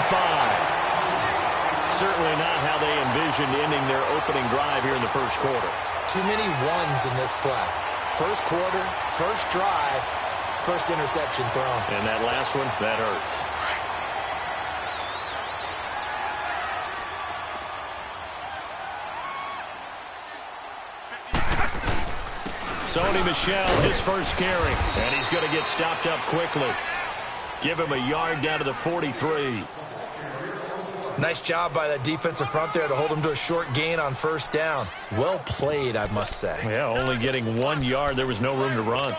[SPEAKER 1] Certainly not how they envisioned ending their opening drive here in the first quarter.
[SPEAKER 2] Too many ones in this play. First quarter, first drive, first interception thrown.
[SPEAKER 1] And that last one, that hurts. Sony Michel, his first carry. And he's going to get stopped up quickly. Give him a yard down to the 43.
[SPEAKER 2] Nice job by that defensive front there to hold him to a short gain on first down. Well played, I must say.
[SPEAKER 1] Yeah, only getting 1 yard. There was no room to run.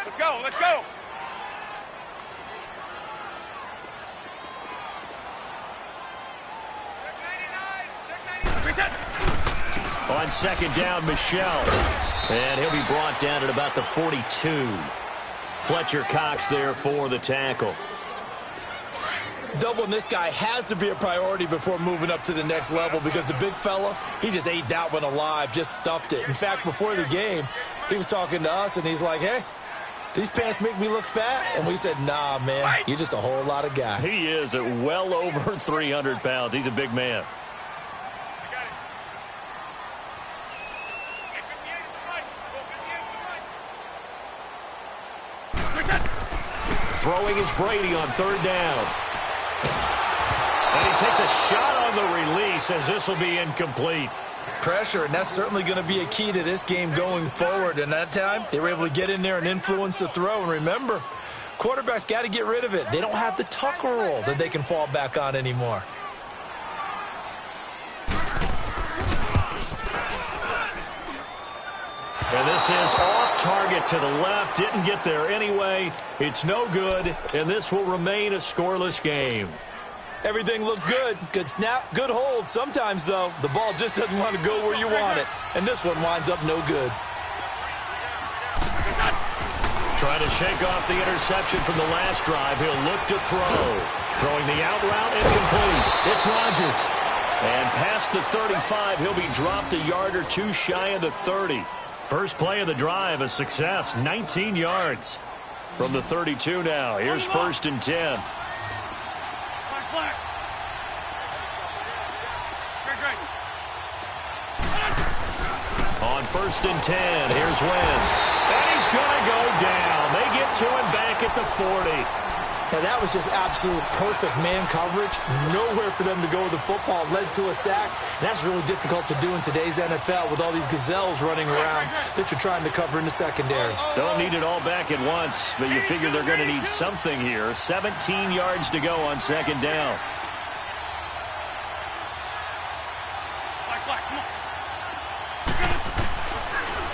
[SPEAKER 3] Let's go, let's go.
[SPEAKER 1] On second down, Michel. And he'll be brought down at about the 42. Fletcher Cox there for the tackle.
[SPEAKER 2] Doubling this guy has to be a priority before moving up to the next level because the big fella, he just ate that one alive, just stuffed it. In fact, before the game, he was talking to us, and he's like, hey, these pants make me look fat? And we said, nah, man, you're just a whole lot of guy.
[SPEAKER 1] He is at well over 300 pounds. He's a big man. Throwing is Brady on third down. And he takes a shot on the release. says this will be incomplete.
[SPEAKER 2] Pressure, and that's certainly going to be a key to this game going forward. And that time, they were able to get in there and influence the throw. And remember, quarterbacks got to get rid of it. They don't have the tuck rule that they can fall back on anymore.
[SPEAKER 1] And this is off target to the left. Didn't get there anyway. It's no good, and this will remain a scoreless game.
[SPEAKER 2] Everything looked good. Good snap, good hold. Sometimes, though, the ball just doesn't want to go where you want it. And this one winds up no good.
[SPEAKER 1] Trying to shake off the interception from the last drive. He'll look to throw. Throwing the out route, incomplete. It's Rodgers. And past the 35, he'll be dropped a yard or two shy of the 30. First play of the drive, a success, 19 yards. From the 32 now, here's 1st and 10. On 1st and 10, here's Wentz. And he's going to go down. They get to him back at the 40.
[SPEAKER 2] And that was just absolute perfect man coverage. Nowhere for them to go with the football. Led to a sack. And that's really difficult to do in today's NFL with all these gazelles running around that you're trying to cover in the secondary.
[SPEAKER 1] Don't need it all back at once, but you figure they're going to need something here. 17 yards to go on 2nd down.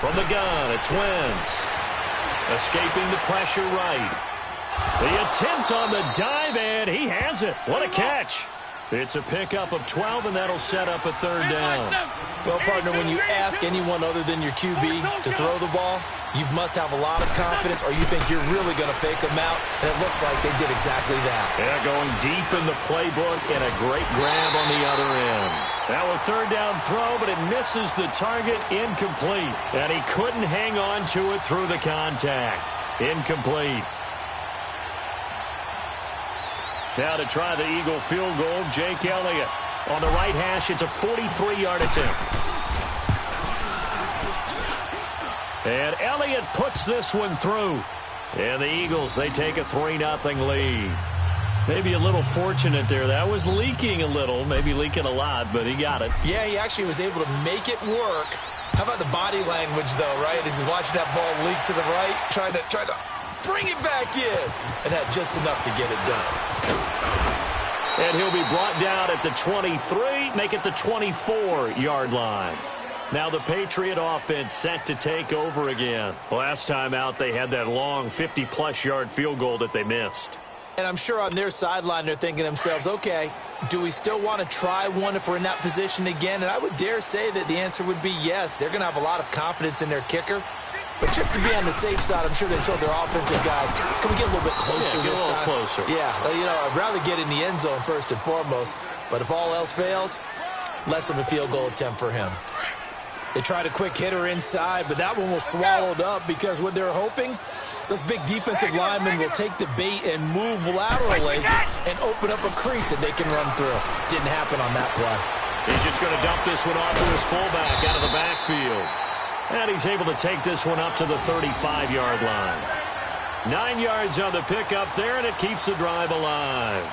[SPEAKER 1] From the gun, it's Wentz. Escaping the pressure right. The attempt on the dive, and he has it. What a catch. It's a pickup of 12, and that'll set up a 3rd down.
[SPEAKER 2] Well, partner, when you ask anyone other than your QB to throw the ball, you must have a lot of confidence, or you think you're really going to fake them out, and it looks like they did exactly that.
[SPEAKER 1] Yeah, going deep in the playbook, and a great grab on the other end. Now a 3rd down throw, but it misses the target, incomplete. And he couldn't hang on to it through the contact. Incomplete. Now to try the Eagle field goal, Jake Elliott. On the right hash, it's a 43-yard attempt. And Elliott puts this one through. And the Eagles, they take a 3-0 lead. Maybe a little fortunate there. That was leaking a little, maybe leaking a lot, but he got it.
[SPEAKER 2] Yeah, he actually was able to make it work. How about the body language, though, right? As he's watching that ball leak to the right, trying to bring it back in, and had just enough to get it done.
[SPEAKER 1] And he'll be brought down at the 23, make it the 24-yard line. Now the Patriot offense set to take over again. Last time out, they had that long 50-plus yard field goal that they missed.
[SPEAKER 2] And I'm sure on their sideline, they're thinking to themselves, okay, do we still want to try one if we're in that position again? And I would dare say that the answer would be yes. They're going to have a lot of confidence in their kicker. But just to be on the safe side, I'm sure they told their offensive guys, can we get a little bit closer this time?
[SPEAKER 1] Closer.
[SPEAKER 2] Yeah, I'd rather get in the end zone first and foremost. But if all else fails, less of a field goal attempt for him. They tried a quick hitter inside, but that one was swallowed up because what they're hoping, those big defensive linemen will take the bait and move laterally and open up a crease that they can run through. Didn't happen on that play.
[SPEAKER 1] He's just going to dump this one off to his fullback out of the backfield. And he's able to take this one up to the 35-yard line. 9 yards on the pickup there, and it keeps the drive alive.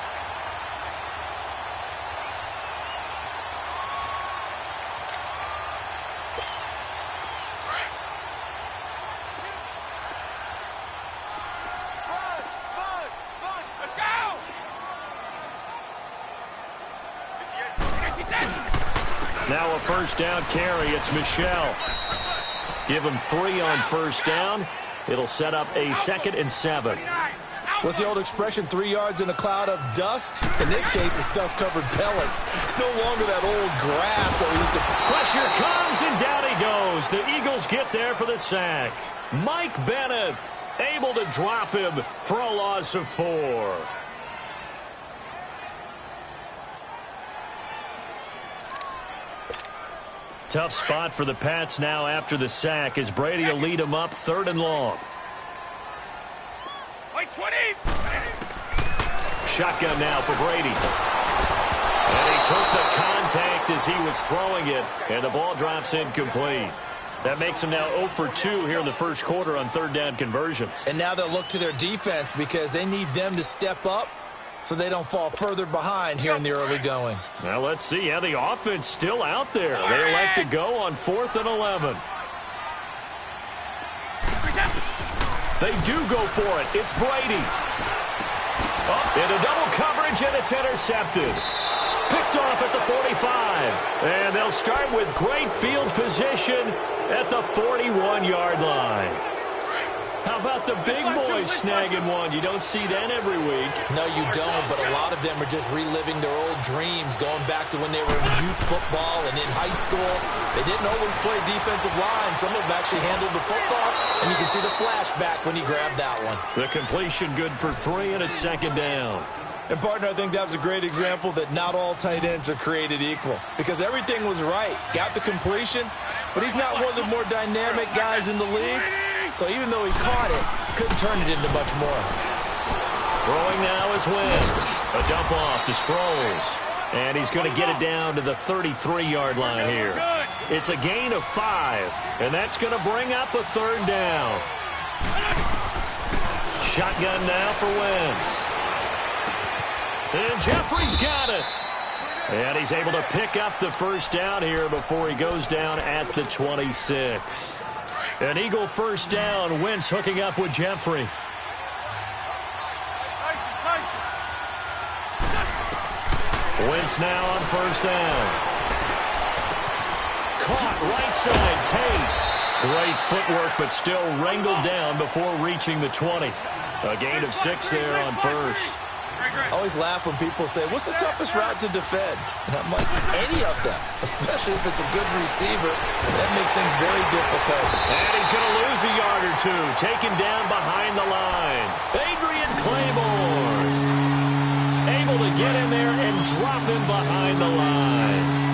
[SPEAKER 1] Now a 1st down carry. It's Michel. Give him 3 on 1st down. It'll set up a 2nd and 7.
[SPEAKER 2] What's the old expression, 3 yards in a cloud of dust? In this case, it's dust-covered pellets. It's no longer that old grass that we used to...
[SPEAKER 1] Pressure comes, and down he goes. The Eagles get there for the sack. Mike Bennett able to drop him for a loss of 4. Tough spot for the Pats now after the sack as Brady will lead them up 3rd and long.
[SPEAKER 3] Wait, 20!
[SPEAKER 1] Shotgun now for Brady. And he took the contact as he was throwing it, and the ball drops incomplete. That makes him now 0 for 2 here in the 1st quarter on 3rd down conversions.
[SPEAKER 2] And now they'll look to their defense because they need them to step up so they don't fall further behind here in the early going.
[SPEAKER 1] Now let's see. Yeah, the offense still out there. They elect to go on 4th and 11. They do go for it. It's Brady. Oh, into double coverage, and it's intercepted. Picked off at the 45. And they'll start with great field position at the 41-yard line. How about the big boys snagging one? You don't see that every week.
[SPEAKER 2] No, you don't, but a lot of them are just reliving their old dreams, going back to when they were in youth football and in high school. They didn't always play defensive line. Some of them actually handled the football, and you can see the flashback when he grabbed that one.
[SPEAKER 1] The completion good for 3, and it's 2nd down.
[SPEAKER 2] And, partner, I think that was a great example that not all tight ends are created equal, because everything was right. Got the completion, but he's not one of the more dynamic guys in the league. So even though he caught it, couldn't turn it into much more.
[SPEAKER 1] Throwing now is Wentz. A dump off to Sproles. And he's going to get it down to the 33-yard line here. It's a gain of 5, and that's going to bring up a 3rd down. Shotgun now for Wentz. And Jeffrey's got it. And he's able to pick up the 1st down here before he goes down at the 26. An Eagle 1st down. Wentz hooking up with Jeffrey. Wentz now on 1st down. Caught right side, Tate. Great footwork, but still wrangled down before reaching the 20. A gain of 6 there on 1st.
[SPEAKER 2] I always laugh when people say, what's the toughest route to defend? And I'm like, any of them, especially if it's a good receiver. That makes things very difficult.
[SPEAKER 1] And he's going to lose a yard or 2. Taken down behind the line. Adrian Claiborne able to get in there and drop him behind the line.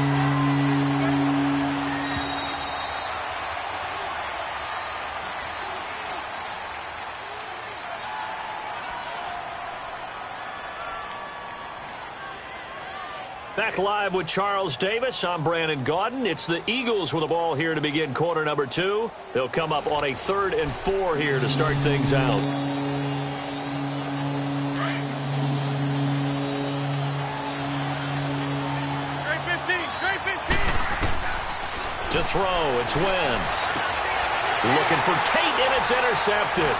[SPEAKER 1] Back live with Charles Davis. I'm Brandon Gaudin. It's the Eagles with the ball here to begin quarter number 2. They'll come up on a 3rd and 4 here to start things out. To throw, it's Wentz. Looking for Tate, and it's intercepted.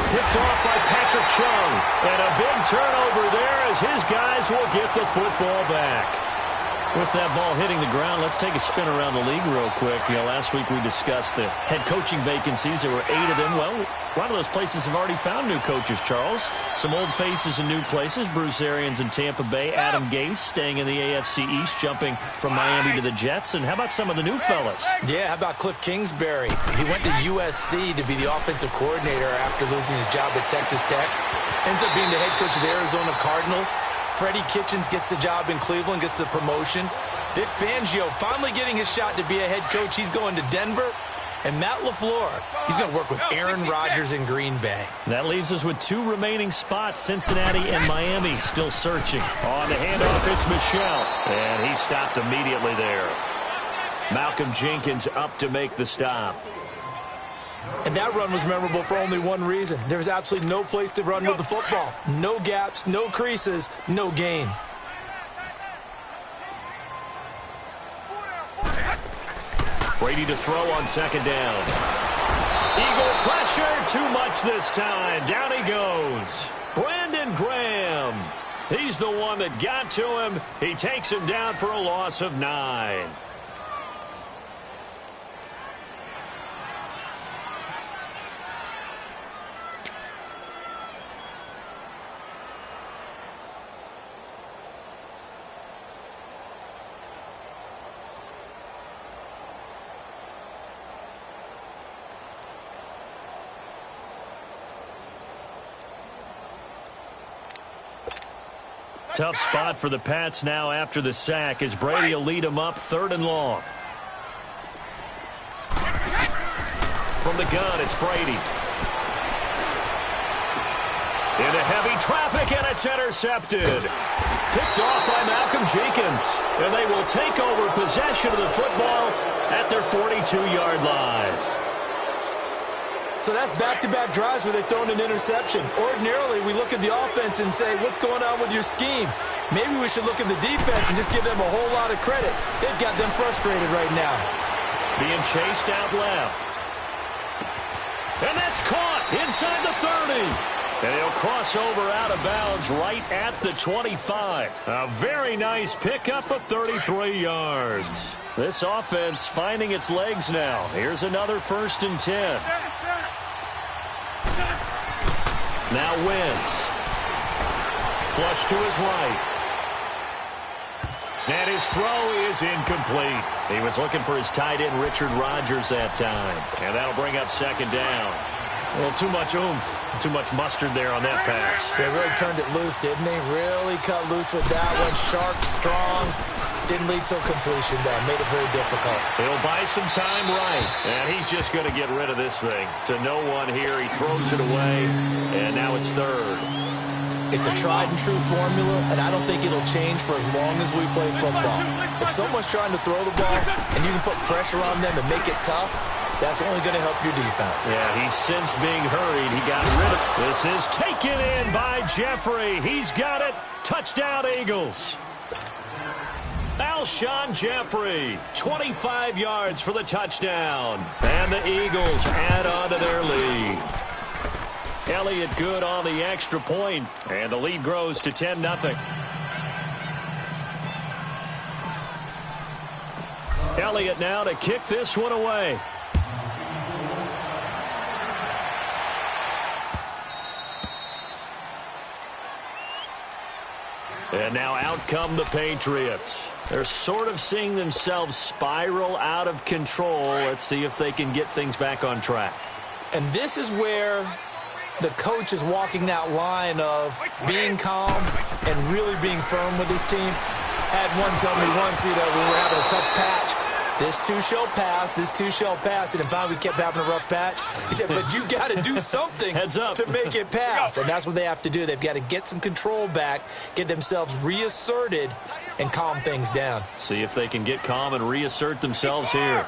[SPEAKER 1] Picked off by Patrick Chung. And a big turnover there as his guys will get the football back. With that ball hitting the ground, let's take a spin around the league real quick. Last week we discussed the head coaching vacancies. There were 8 of them. Well, a lot of those places have already found new coaches, Charles. Some old faces in new places. Bruce Arians in Tampa Bay. Adam Gase staying in the AFC East, jumping from Miami to the Jets. And how about some of the new fellas?
[SPEAKER 2] Yeah, how about Cliff Kingsbury? He went to USC to be the offensive coordinator after losing his job at Texas Tech. Ends up being the head coach of the Arizona Cardinals. Freddie Kitchens gets the job in Cleveland, gets the promotion. Vic Fangio finally getting his shot to be a head coach. He's going to Denver. And Matt LaFleur, he's going to work with Aaron Rodgers in Green Bay.
[SPEAKER 1] That leaves us with 2 remaining spots, Cincinnati and Miami still searching. On the handoff, it's Michel. And he stopped immediately there. Malcolm Jenkins up to make the stop.
[SPEAKER 2] And that run was memorable for only one reason. There was absolutely no place to run with the football. No gaps, no creases, no gain.
[SPEAKER 1] Brady to throw on 2nd down. Eagle pressure, too much this time. Down he goes. Brandon Graham. He's the one that got to him. He takes him down for a loss of 9. Tough spot for the Pats now after the sack as Brady will lead them up 3rd and long. From the gun, it's Brady. Into heavy traffic, and it's intercepted. Picked off by Malcolm Jenkins. And they will take over possession of the football at their 42-yard line.
[SPEAKER 2] So that's back-to-back drives where they've thrown an interception. Ordinarily, we look at the offense and say, what's going on with your scheme? Maybe we should look at the defense and just give them a whole lot of credit. They've got them frustrated right now.
[SPEAKER 1] Being chased out left. And that's caught inside the 30. And he'll cross over out of bounds right at the 25. A very nice pickup of 33 yards. This offense finding its legs now. Here's another 1st and 10. Now Wentz. Flush to his right. And his throw is incomplete. He was looking for his tight end, Richard Rodgers, that time. And that'll bring up 2nd down. A little too much oomph, too much mustard there on that pass.
[SPEAKER 2] They really turned it loose, didn't they? Really cut loose with that one. Sharp, strong. Didn't lead to a completion, though. Made it very difficult.
[SPEAKER 1] He'll buy some time right. And he's just going to get rid of this thing. To no one here. He throws it away. And now it's 3rd.
[SPEAKER 2] It's a tried-and-true formula, and I don't think it'll change for as long as we play football. If someone's trying to throw the ball and you can put pressure on them and make it tough, that's only going to help your defense.
[SPEAKER 1] Yeah, he's since being hurried. He got rid of it. This is taken in by Jeffrey. He's got it. Touchdown, Eagles. Alshon Jeffrey, 25 yards for the touchdown. And the Eagles add on to their lead. Elliott good on the extra point, and the lead grows to 10-0. Elliott now to kick this one away. And now out come the Patriots. They're sort of seeing themselves spiral out of control. Let's see if they can get things back on track.
[SPEAKER 2] And this is where the coach is walking that line of being calm and really being firm with his team. Had one tell me once, when we were having a tough patch, this too shall pass, this too shall pass. And finally we kept having a rough patch. He said, but you got to do something to make it pass. And that's what they have to do. They've got to get some control back, get themselves reasserted, and calm things down.
[SPEAKER 1] See if they can get calm and reassert themselves here.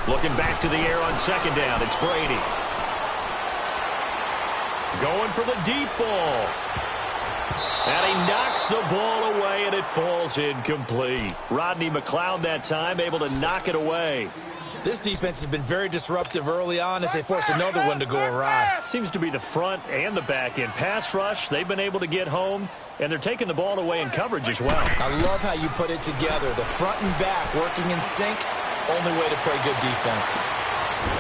[SPEAKER 1] Looking back to the air on 2nd down. It's Brady. Going for the deep ball. And he knocks the ball away, and it falls incomplete. Rodney McLeod that time able to knock it away.
[SPEAKER 2] This defense has been very disruptive early on as they force another one to go awry.
[SPEAKER 1] Seems to be the front and the back end. Pass rush, they've been able to get home, and they're taking the ball away in coverage as well.
[SPEAKER 2] I love how you put it together. The front and back working in sync. Only way to play good defense.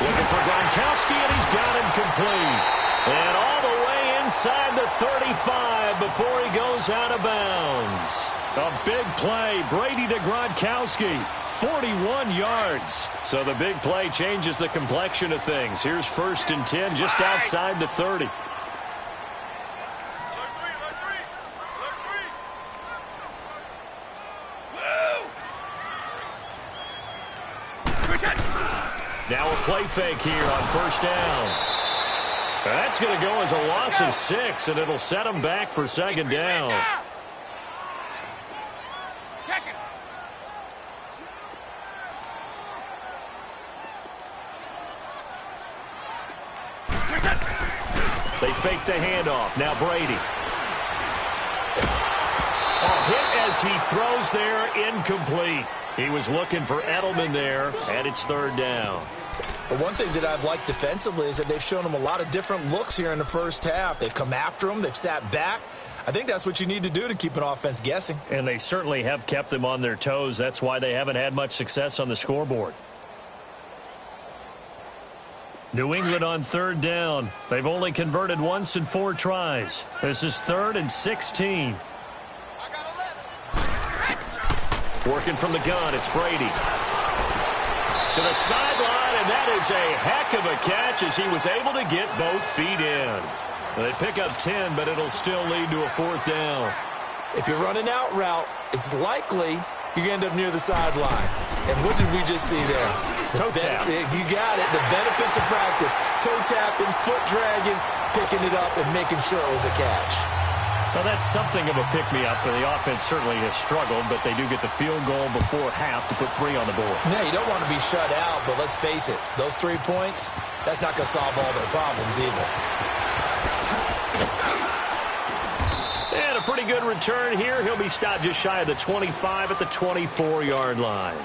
[SPEAKER 1] Looking for Gronkowski, and he's got him complete. And all the way inside the 35 before he goes out of bounds. A big play. Brady to Gronkowski. 41 yards. So the big play changes the complexion of things. Here's 1st and 10 just outside the 30. Now a play fake here on 1st down. That's going to go as a loss of 6, and it'll set them back for 2nd down. They fake the handoff. Now Brady. A hit as he throws there, incomplete. He was looking for Edelman there, and it's 3rd down.
[SPEAKER 2] But one thing that I've liked defensively is that they've shown him a lot of different looks here in the first half. They've come after him. They've sat back. I think that's what you need to do to keep an offense guessing.
[SPEAKER 1] And they certainly have kept them on their toes. That's why they haven't had much success on the scoreboard. New England on 3rd down. They've only converted once in 4 tries. This is 3rd and 16. Working from the gun, it's Brady. To the sideline, and that is a heck of a catch as he was able to get both feet in. They pick up 10, but it'll still lead to a 4th down.
[SPEAKER 2] If you're running out route, it's likely you're going to end up near the sideline. And what did we just see there?
[SPEAKER 1] Toe tap.
[SPEAKER 2] You got it. The benefits of practice. Toe tapping, foot dragging, picking it up, and making sure it was a catch.
[SPEAKER 1] Well, that's something of a pick-me-up. The offense certainly has struggled, but they do get the field goal before half to put 3 on the board.
[SPEAKER 2] Yeah, you don't want to be shut out, but let's face it, those 3 points, that's not going to solve all their problems either.
[SPEAKER 1] And a pretty good return here. He'll be stopped just shy of the 25 at the 24-yard line.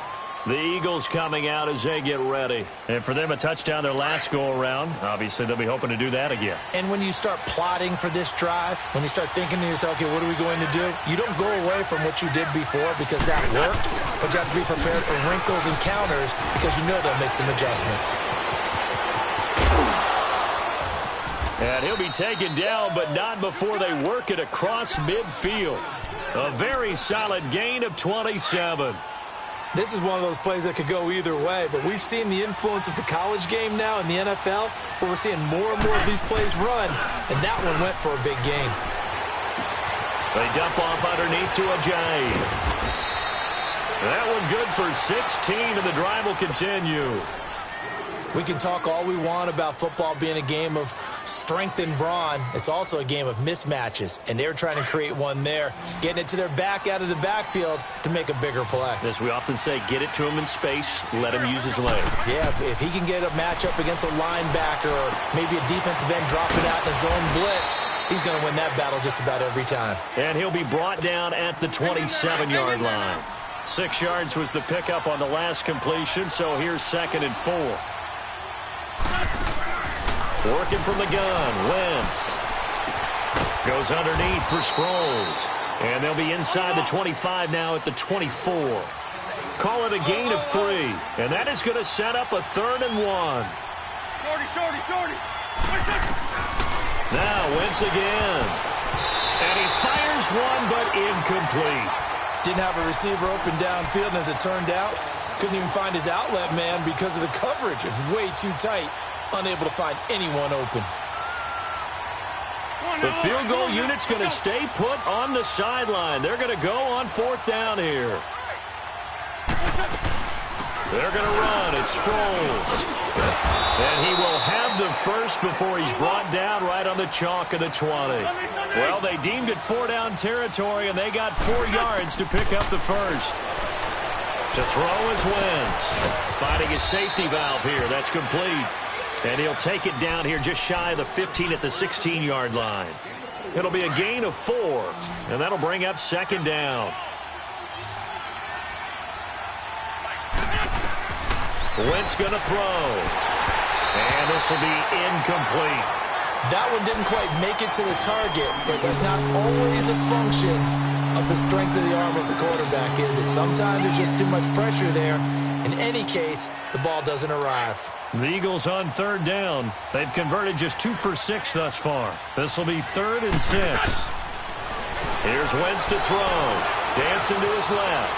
[SPEAKER 1] The Eagles coming out as they get ready. And for them, a touchdown their last go-around. Obviously, they'll be hoping to do that again.
[SPEAKER 2] And when you start plotting for this drive, when you start thinking to yourself, okay, what are we going to do? You don't go away from what you did before because that worked, but you have to be prepared for wrinkles and counters because you know they'll make some adjustments.
[SPEAKER 1] And he'll be taken down, but not before they work it across midfield. A very solid gain of 27.
[SPEAKER 2] This is one of those plays that could go either way, but we've seen the influence of the college game now in the NFL, where we're seeing more and more of these plays run, and that one went for a big gain.
[SPEAKER 1] They dump off underneath to Ajayi. That one good for 16, and the drive will continue.
[SPEAKER 2] We can talk all we want about football being a game of strength and brawn. It's also a game of mismatches, and they're trying to create one there, getting it to their back out of the backfield to make a bigger play.
[SPEAKER 1] As we often say, get it to him in space, let him use his leg.
[SPEAKER 2] Yeah, if he can get a matchup against a linebacker or maybe a defensive end dropping out in a zone blitz, he's going to win that battle just about every time.
[SPEAKER 1] And he'll be brought down at the 27-yard line. 6 yards was the pickup on the last completion, so here's 2nd and 4. Working from the gun, Wentz. Goes underneath for Sproles. And they'll be inside the 25 now at the 24. Call it a gain of 3. And that is going to set up a 3rd and 1.
[SPEAKER 3] Shorty.
[SPEAKER 1] Now Wentz again. And he fires one, but incomplete.
[SPEAKER 2] Didn't have a receiver open downfield, and as it turned out, couldn't even find his outlet man because of the coverage. It's way too tight. Unable to find anyone open.
[SPEAKER 1] The field goal unit's going to stay put on the sideline. They're going to go on 4th down here. They're going to run. It's Sproles. And he will have the first before he's brought down right on the chalk of the 20. Well, they deemed it 4-down territory, and they got 4 yards to pick up the first. To throw is Wentz. Finding his safety valve here. That's complete. And he'll take it down here just shy of the 15 at the 16-yard line. It'll be a gain of 4, and that'll bring up 2nd down. Wentz going to throw. And this will be incomplete.
[SPEAKER 2] That one didn't quite make it to the target, but that's not always a function of the strength of the arm of the quarterback, is it? Sometimes there's just too much pressure there. In any case, the ball doesn't arrive.
[SPEAKER 1] The Eagles on 3rd down. They've converted just 2 for 6 thus far. This will be 3rd and 6. Here's Wentz to throw. Dancing to his left.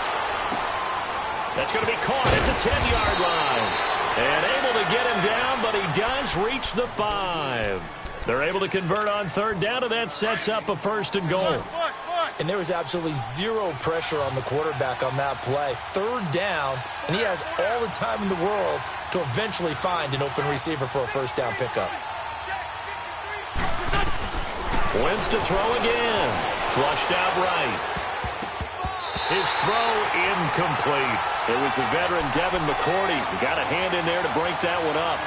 [SPEAKER 1] That's going to be caught at the 10-yard line. And able to get him down, but he does reach the 5. They're able to convert on 3rd down, and that sets up a 1st and goal.
[SPEAKER 2] And there was absolutely zero pressure on the quarterback on that play. 3rd down, and he has all the time in the world to eventually find an open receiver for a 1st down pickup.
[SPEAKER 1] Wentz to throw again. Flushed out right. His throw incomplete. It was the veteran Devin McCourty. He got a hand in there to break that one up.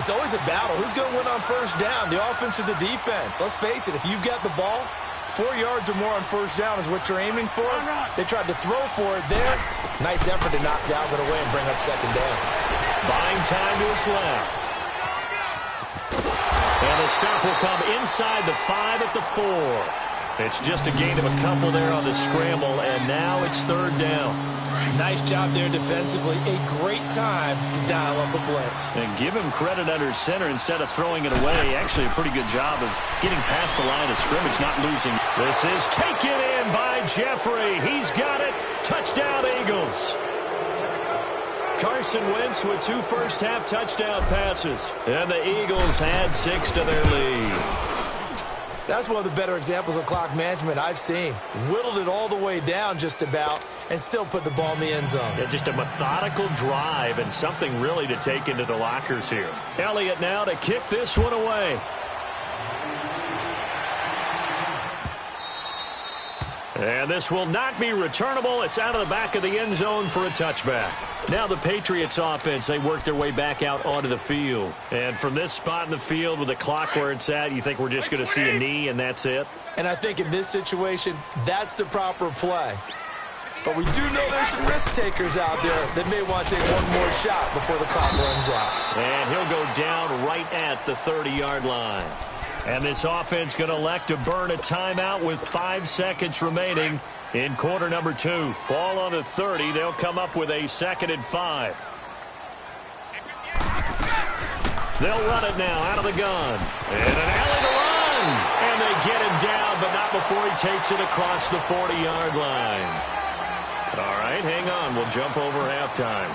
[SPEAKER 2] It's always a battle. Who's going to win on 1st down, the offense or the defense? Let's face it, if you've got the ball, 4 yards or more on 1st down is what you're aiming for. They tried to throw for it there. Nice effort to knock Dalvin away and bring up 2nd down.
[SPEAKER 1] Buying time to his left. And the stop will come inside the 5 at the 4. It's just a gain of a couple there on the scramble, and now it's 3rd down.
[SPEAKER 2] Nice job there defensively. A great time to dial up a blitz.
[SPEAKER 1] And give him credit under center instead of throwing it away. Actually a pretty good job of getting past the line of scrimmage, not losing. This is taken in by Jeffrey. He's got it. Touchdown, Eagles. Carson Wentz with 2 first-half touchdown passes. And the Eagles add 6 to their lead.
[SPEAKER 2] That's one of the better examples of clock management I've seen. Whittled it all the way down just about and still put the ball in the end zone.
[SPEAKER 1] Yeah, just a methodical drive and something really to take into the lockers here. Elliott now to kick this one away. And this will not be returnable. It's out of the back of the end zone for a touchback. Now the Patriots offense, they work their way back out onto the field. And from this spot in the field with the clock where it's at, you think we're just going to see a knee and that's it?
[SPEAKER 2] And I think in this situation, that's the proper play. But we do know there's some risk takers out there that may want to take one more shot before the clock runs out.
[SPEAKER 1] And he'll go down right at the 30-yard line. And this offense going to elect to burn a timeout with 5 seconds remaining in quarter number 2. Ball on the 30. They'll come up with a 2nd and 5. They'll run it now out of the gun. And an alley to run. And they get him down, but not before he takes it across the 40-yard line. All right, hang on. We'll jump over halftime.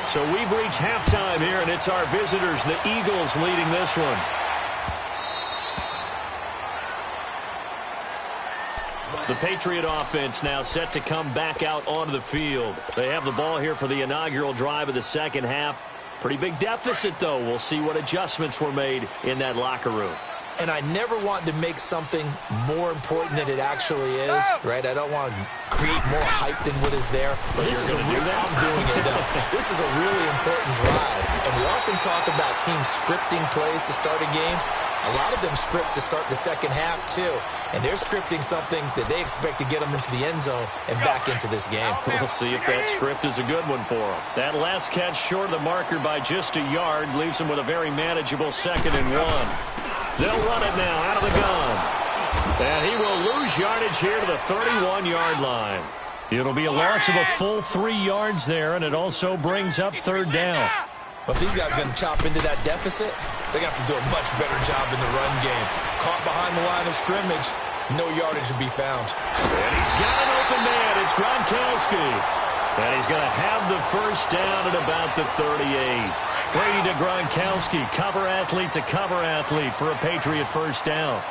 [SPEAKER 1] So we've reached halftime here, and it's our visitors, the Eagles, leading this one. The Patriot offense now set to come back out onto the field. They have the ball here for the inaugural drive of the second half. Pretty big deficit, though. We'll see what adjustments were made in that locker room.
[SPEAKER 2] And I never want to make something more important than it actually is, right? I don't want to create more hype than what is there. But this is I'm doing it, though. This is a really important drive. And we often talk about teams scripting plays to start a game. A lot of them script to start the second half, too. And they're scripting something that they expect to get them into the end zone and back into this game.
[SPEAKER 1] We'll see if that script is a good one for them. That last catch short of the marker by just a yard leaves them with a very manageable 2nd and 1. They'll run it now out of the gun. And he will lose yardage here to the 31-yard line. It'll be a loss of a full 3 yards there, and it also brings up 3rd down.
[SPEAKER 2] But if these guys are going to chop into that deficit, they got to do a much better job in the run game. Caught behind the line of scrimmage, no yardage to be found.
[SPEAKER 1] And he's got an open man. It's Gronkowski. And he's going to have the first down at about the 38. Brady to Gronkowski, cover athlete to cover athlete for a Patriot first down.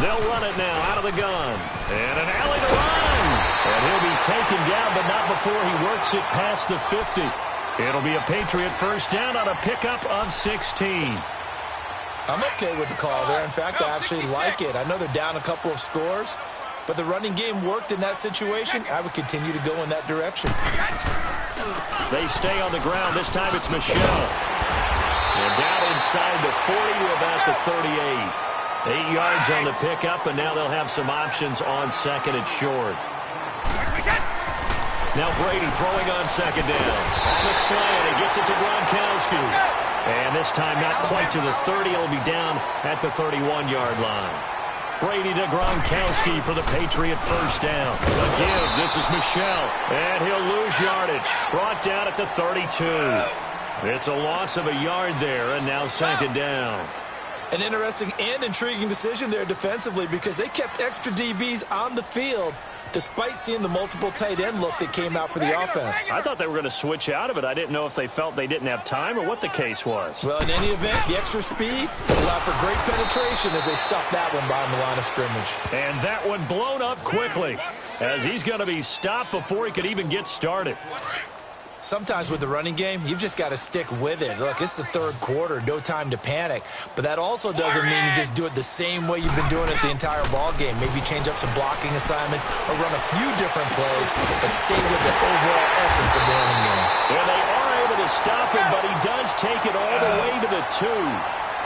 [SPEAKER 1] They'll run it now out of the gun. And an alley to run. And he'll be taken down, but not before he works it past the 50. It'll be a Patriot first down on a pickup of 16.
[SPEAKER 2] I'm okay with the call there. In fact, I actually like it. I know they're down a couple of scores, but the running game worked in that situation. I would continue to go in that direction.
[SPEAKER 1] They stay on the ground. This time it's Michelle. And down inside the 40 to about the 38. 8 yards on the pickup, and now they'll have some options on 2nd and short. Now Brady throwing on 2nd down. On the slant, he gets it to Gronkowski. And this time not quite to the 30. It'll be down at the 31-yard line. Brady to Gronkowski for the Patriot first down. The give, this is Michelle. And he'll lose yardage. Brought down at the 32. It's a loss of a yard there, and now 2nd down.
[SPEAKER 2] An interesting and intriguing decision there defensively because they kept extra DBs on the field despite seeing the multiple tight end look that came out for the offense.
[SPEAKER 1] I thought they were going to switch out of it. I didn't know if they felt they didn't have time or what the case was.
[SPEAKER 2] Well, in any event, the extra speed allowed for great penetration as they stuffed that one behind the line of scrimmage.
[SPEAKER 1] And that one blown up quickly as he's going to be stopped before he could even get started.
[SPEAKER 2] Sometimes with the running game, you've just got to stick with it. Look, it's the 3rd quarter, no time to panic. But that also doesn't mean you just do it the same way you've been doing it the entire ball game. Maybe change up some blocking assignments or run a few different plays, but stay with the overall essence of the running game.
[SPEAKER 1] Well, they are able to stop him, but he does take it all the way to the 2.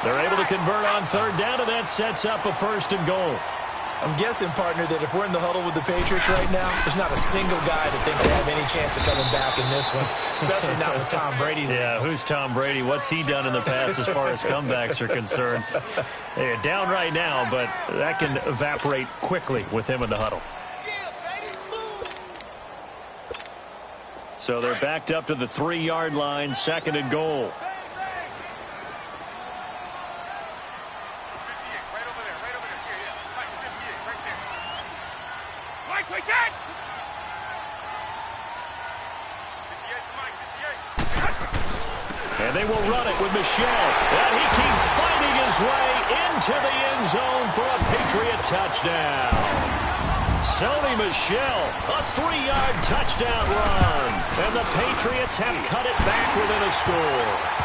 [SPEAKER 1] They're able to convert on 3rd down, and that sets up a 1st and goal.
[SPEAKER 2] I'm guessing, partner, that if we're in the huddle with the Patriots right now, there's not a single guy that thinks they have any chance of coming back in this one, especially not with Tom Brady.
[SPEAKER 1] Yeah, who's Tom Brady? What's he done in the past as far as comebacks are concerned? They're down right now, but that can evaporate quickly with him in the huddle. So they're backed up to the 3-yard line, 2nd and goal. And they will run it with Michelle. And he keeps fighting his way into the end zone for a Patriot touchdown. Sony Michel, a 3-yard touchdown run. And the Patriots have cut it back within a score.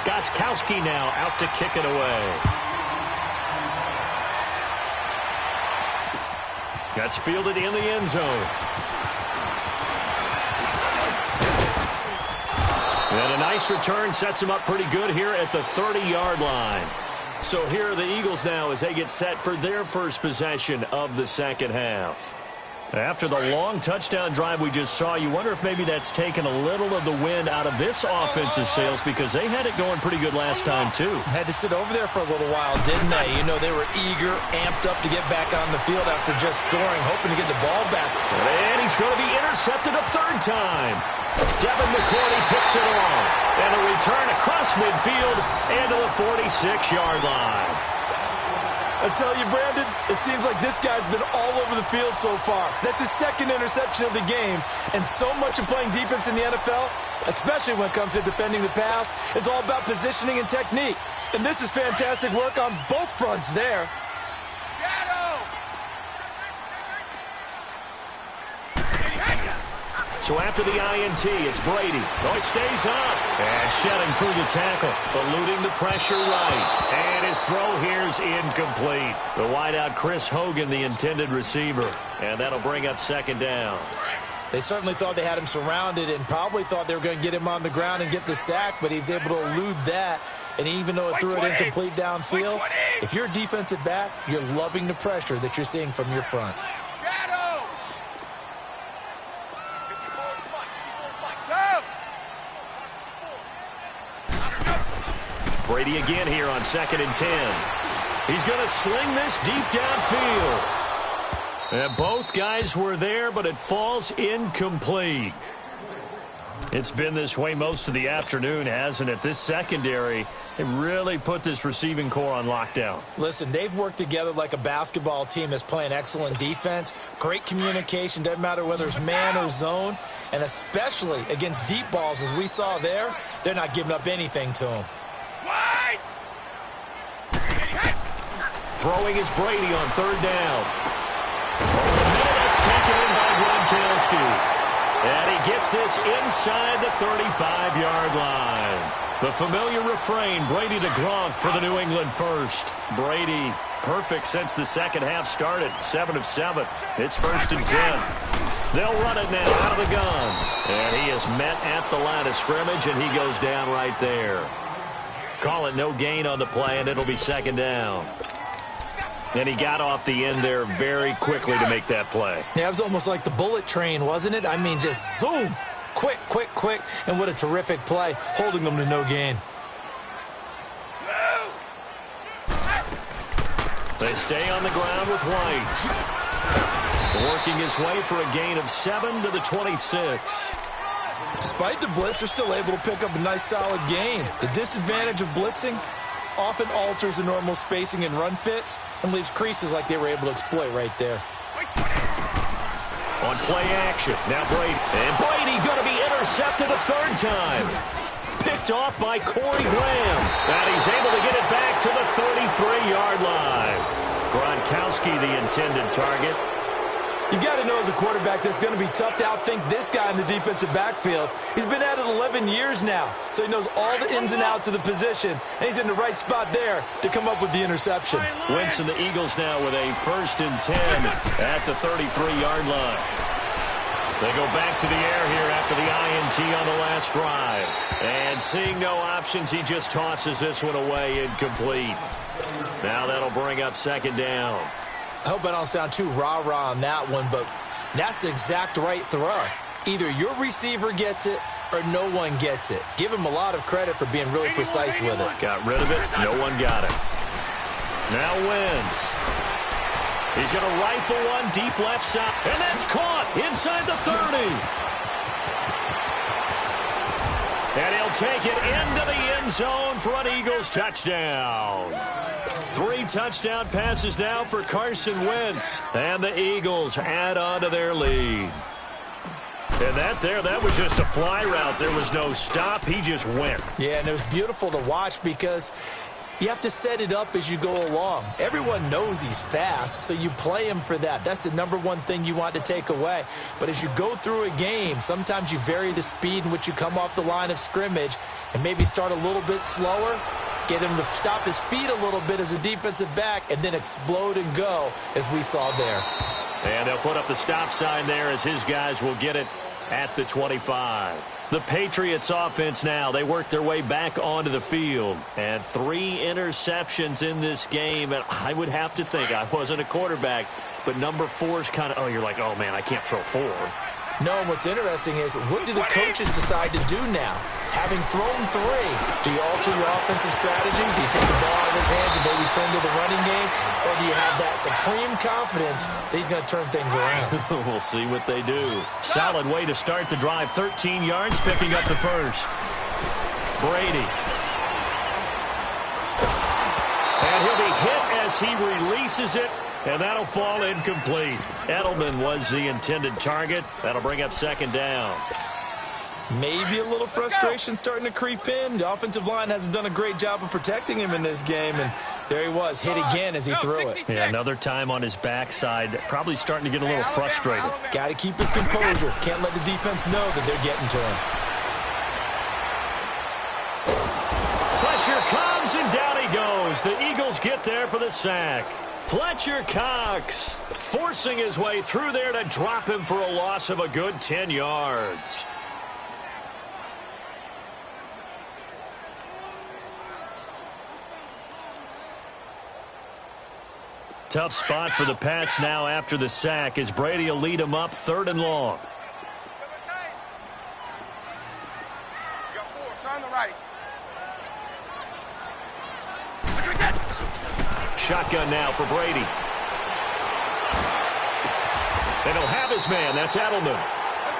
[SPEAKER 1] Gostkowski now out to kick it away. That's fielded in the end zone. And a nice return sets him up pretty good here at the 30-yard line. So here are the Eagles now as they get set for their first possession of the second half. After the long touchdown drive we just saw, you wonder if maybe that's taken a little of the wind out of this offense's sails because they had it going pretty good last time, too.
[SPEAKER 2] Had to sit over there for a little while, didn't they? You know, they were eager, amped up to get back on the field after just scoring, hoping to get the ball back.
[SPEAKER 1] And he's going to be intercepted a third time. Devin McCourty picks it off. And a return across midfield and to the 46-yard line.
[SPEAKER 2] I tell you, Brandon, it seems like this guy's been all over the field so far. That's his second interception of the game. And so much of playing defense in the NFL, especially when it comes to defending the pass, is all about positioning and technique. And this is fantastic work on both fronts there.
[SPEAKER 1] So after the INT, it's Brady. Oh, he stays up. And shedding through the tackle. Eluding the pressure right. And his throw here's incomplete. The wideout Chris Hogan, the intended receiver. And that'll bring up second down.
[SPEAKER 2] They certainly thought they had him surrounded and probably thought they were going to get him on the ground and get the sack, but he was able to elude that. And even though it threw it incomplete downfield, if you're a defensive back, you're loving the pressure that you're seeing from your front.
[SPEAKER 1] Brady again here on 2nd and 10. He's going to sling this deep downfield. And both guys were there, but it falls incomplete. It's been this way most of the afternoon, hasn't it? This secondary, they really put this receiving core on lockdown.
[SPEAKER 2] Listen, they've worked together like a basketball team that's playing excellent defense. Great communication, doesn't matter whether it's man or zone. And especially against deep balls, as we saw there, they're not giving up anything to them.
[SPEAKER 1] Throwing is Brady on 3rd down. Over the middle, that's taken in by Gronkowski. And he gets this inside the 35-yard line. The familiar refrain, Brady to Gronk for the New England first. Brady, perfect since the second half started, 7 of 7. It's 1st and 10. They'll run it now out of the gun. And he is met at the line of scrimmage, and he goes down right there. Call it no gain on the play, and it'll be 2nd down. And he got off the end there very quickly to make that play.
[SPEAKER 2] Yeah, it was almost like the bullet train, wasn't it? I mean, just zoom. Quick, quick, quick. And what a terrific play, holding them to no gain.
[SPEAKER 1] They stay on the ground with White. Working his way for a gain of 7 to the 26.
[SPEAKER 2] Despite the blitz, they're still able to pick up a nice solid gain. The disadvantage of blitzing often alters the normal spacing and run fits and leaves creases like they were able to exploit right there.
[SPEAKER 1] On play action, now Brady. And Brady going to be intercepted a 3rd time. Picked off by Corey Graham. And he's able to get it back to the 33-yard line. Gronkowski, the intended target.
[SPEAKER 2] You got to know as a quarterback that's going to be tough to outthink this guy in the defensive backfield. He's been at it 11 years now, so he knows all the ins and outs of the position, and he's in the right spot there to come up with the interception.
[SPEAKER 1] Wentz and the Eagles now with a 1st and 10 at the 33-yard line. They go back to the air here after the INT on the last drive. And seeing no options, he just tosses this one away incomplete. Now that'll bring up 2nd down.
[SPEAKER 2] I hope I don't sound too rah-rah on that one, but that's the exact right throw. Either your receiver gets it or no one gets it. Give him a lot of credit for being really precise with it.
[SPEAKER 1] Got rid of it. No one got it. Now Wentz. He's going to rifle one deep left side. And that's caught inside the 30. And he'll take it into the end zone for an Eagles touchdown. 3 touchdown passes now for Carson Wentz. And the Eagles add on to their lead. And that was just a fly route. There was no stop. He just went.
[SPEAKER 2] Yeah, and it was beautiful to watch because You have to set it up as you go along. Everyone knows he's fast, so you play him for that. That's the number one thing you want to take away. But as you go through a game, sometimes you vary the speed in which you come off the line of scrimmage and maybe start a little bit slower, get him to stop his feet a little bit as a defensive back, and then explode and go, as we saw there.
[SPEAKER 1] And they'll put up the stop sign there as his guys will get it at the 25. The Patriots offense now, they work their way back onto the field. And 3 interceptions in this game. And I would have to think, I wasn't a quarterback, but number 4 is kind of, oh, you're like, oh, man, I can't throw 4.
[SPEAKER 2] No, what's interesting is, what do the coaches decide to do now? Having thrown 3, do you alter your offensive strategy? Do you take the ball out of his hands and maybe turn to the running game? Or do you have that supreme confidence that he's going to turn things around?
[SPEAKER 1] We'll see what they do. Solid way to start the drive. 13 yards, picking up the first. Brady. And he'll be hit as he releases it. And that'll fall incomplete. Edelman was the intended target. That'll bring up second down.
[SPEAKER 2] Maybe a little frustration starting to creep in. The offensive line hasn't done a great job of protecting him in this game, and there he was, hit again as he threw it.
[SPEAKER 1] Yeah, another time on his backside, probably starting to get a little frustrated.
[SPEAKER 2] Got to keep his composure. Can't let the defense know that they're getting to him.
[SPEAKER 1] Pressure comes, and down he goes. The Eagles get there for the sack. Fletcher Cox forcing his way through there to drop him for a loss of a good 10 yards. Tough spot for the Pats now after the sack as Brady will lead them up 3rd and long. Shotgun now for Brady. And he'll have his man. That's Edelman.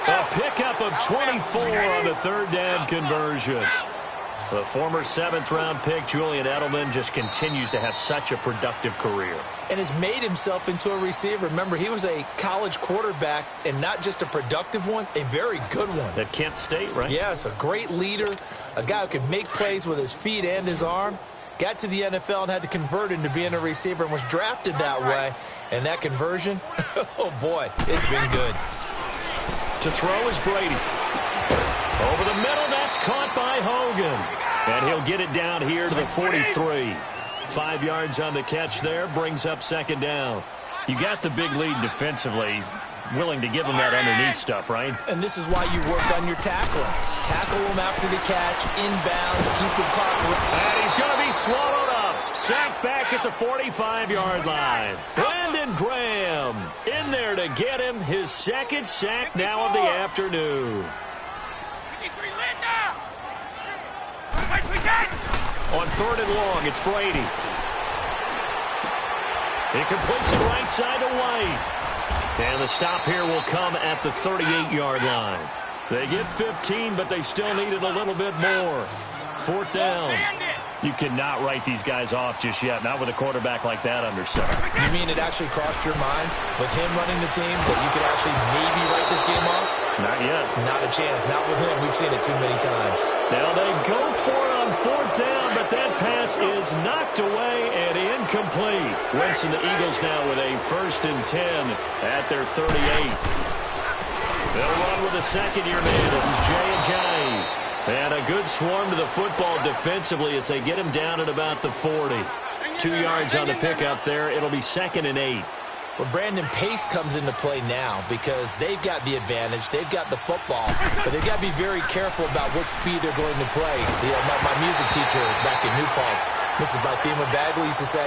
[SPEAKER 1] A pickup of 24 on the 3rd down conversion. The former 7th-round pick, Julian Edelman, just continues to have such a productive career.
[SPEAKER 2] And has made himself into a receiver. Remember, he was a college quarterback, and not just a productive one, a very good one.
[SPEAKER 1] At Kent State, right?
[SPEAKER 2] Yes, a great leader, a guy who could make plays with his feet and his arm. Got to the NFL and had to convert into being a receiver and was drafted that way. And that conversion, oh boy, it's been good.
[SPEAKER 1] To throw is Brady. Over the middle, that's caught by Hogan. And he'll get it down here to the 43. 5 yards on the catch there, brings up second down. You got the big lead defensively. Willing to give him that underneath stuff, right?
[SPEAKER 2] And this is why you work on your tackling. Tackle him after the catch, inbounds, keep the clock.
[SPEAKER 1] And he's going to be swallowed up. Sacked back at the 45-yard line. Brandon Graham in there to get him his 2nd sack now of the afternoon. On 3rd and long, it's Brady. He completes it right side to White. And the stop here will come at the 38-yard line. They get 15, but they still needed a little bit more. 4th down. You cannot write these guys off just yet, not with a quarterback like that under center.
[SPEAKER 2] You mean it actually crossed your mind with him running the team that you could actually maybe write this game off?
[SPEAKER 1] Not yet.
[SPEAKER 2] Not a chance. Not with him. We've seen it too many times.
[SPEAKER 1] Now they go for it on 4th down, but that pass is knocked away and incomplete. Winston, the Eagles now with a 1st and 10 at their 38. They'll run with a second-year man. This is Jay. And a good swarm to the football defensively as they get him down at about the 40. 2 yards on the pickup there. It'll be 2nd and 8.
[SPEAKER 2] Well, Brandon, pace comes into play now because they've got the advantage. They've got the football, but they've got to be very careful about what speed they're going to play. You know, my music teacher back in New Paltz, Mrs. Bythema Bagley, used to say,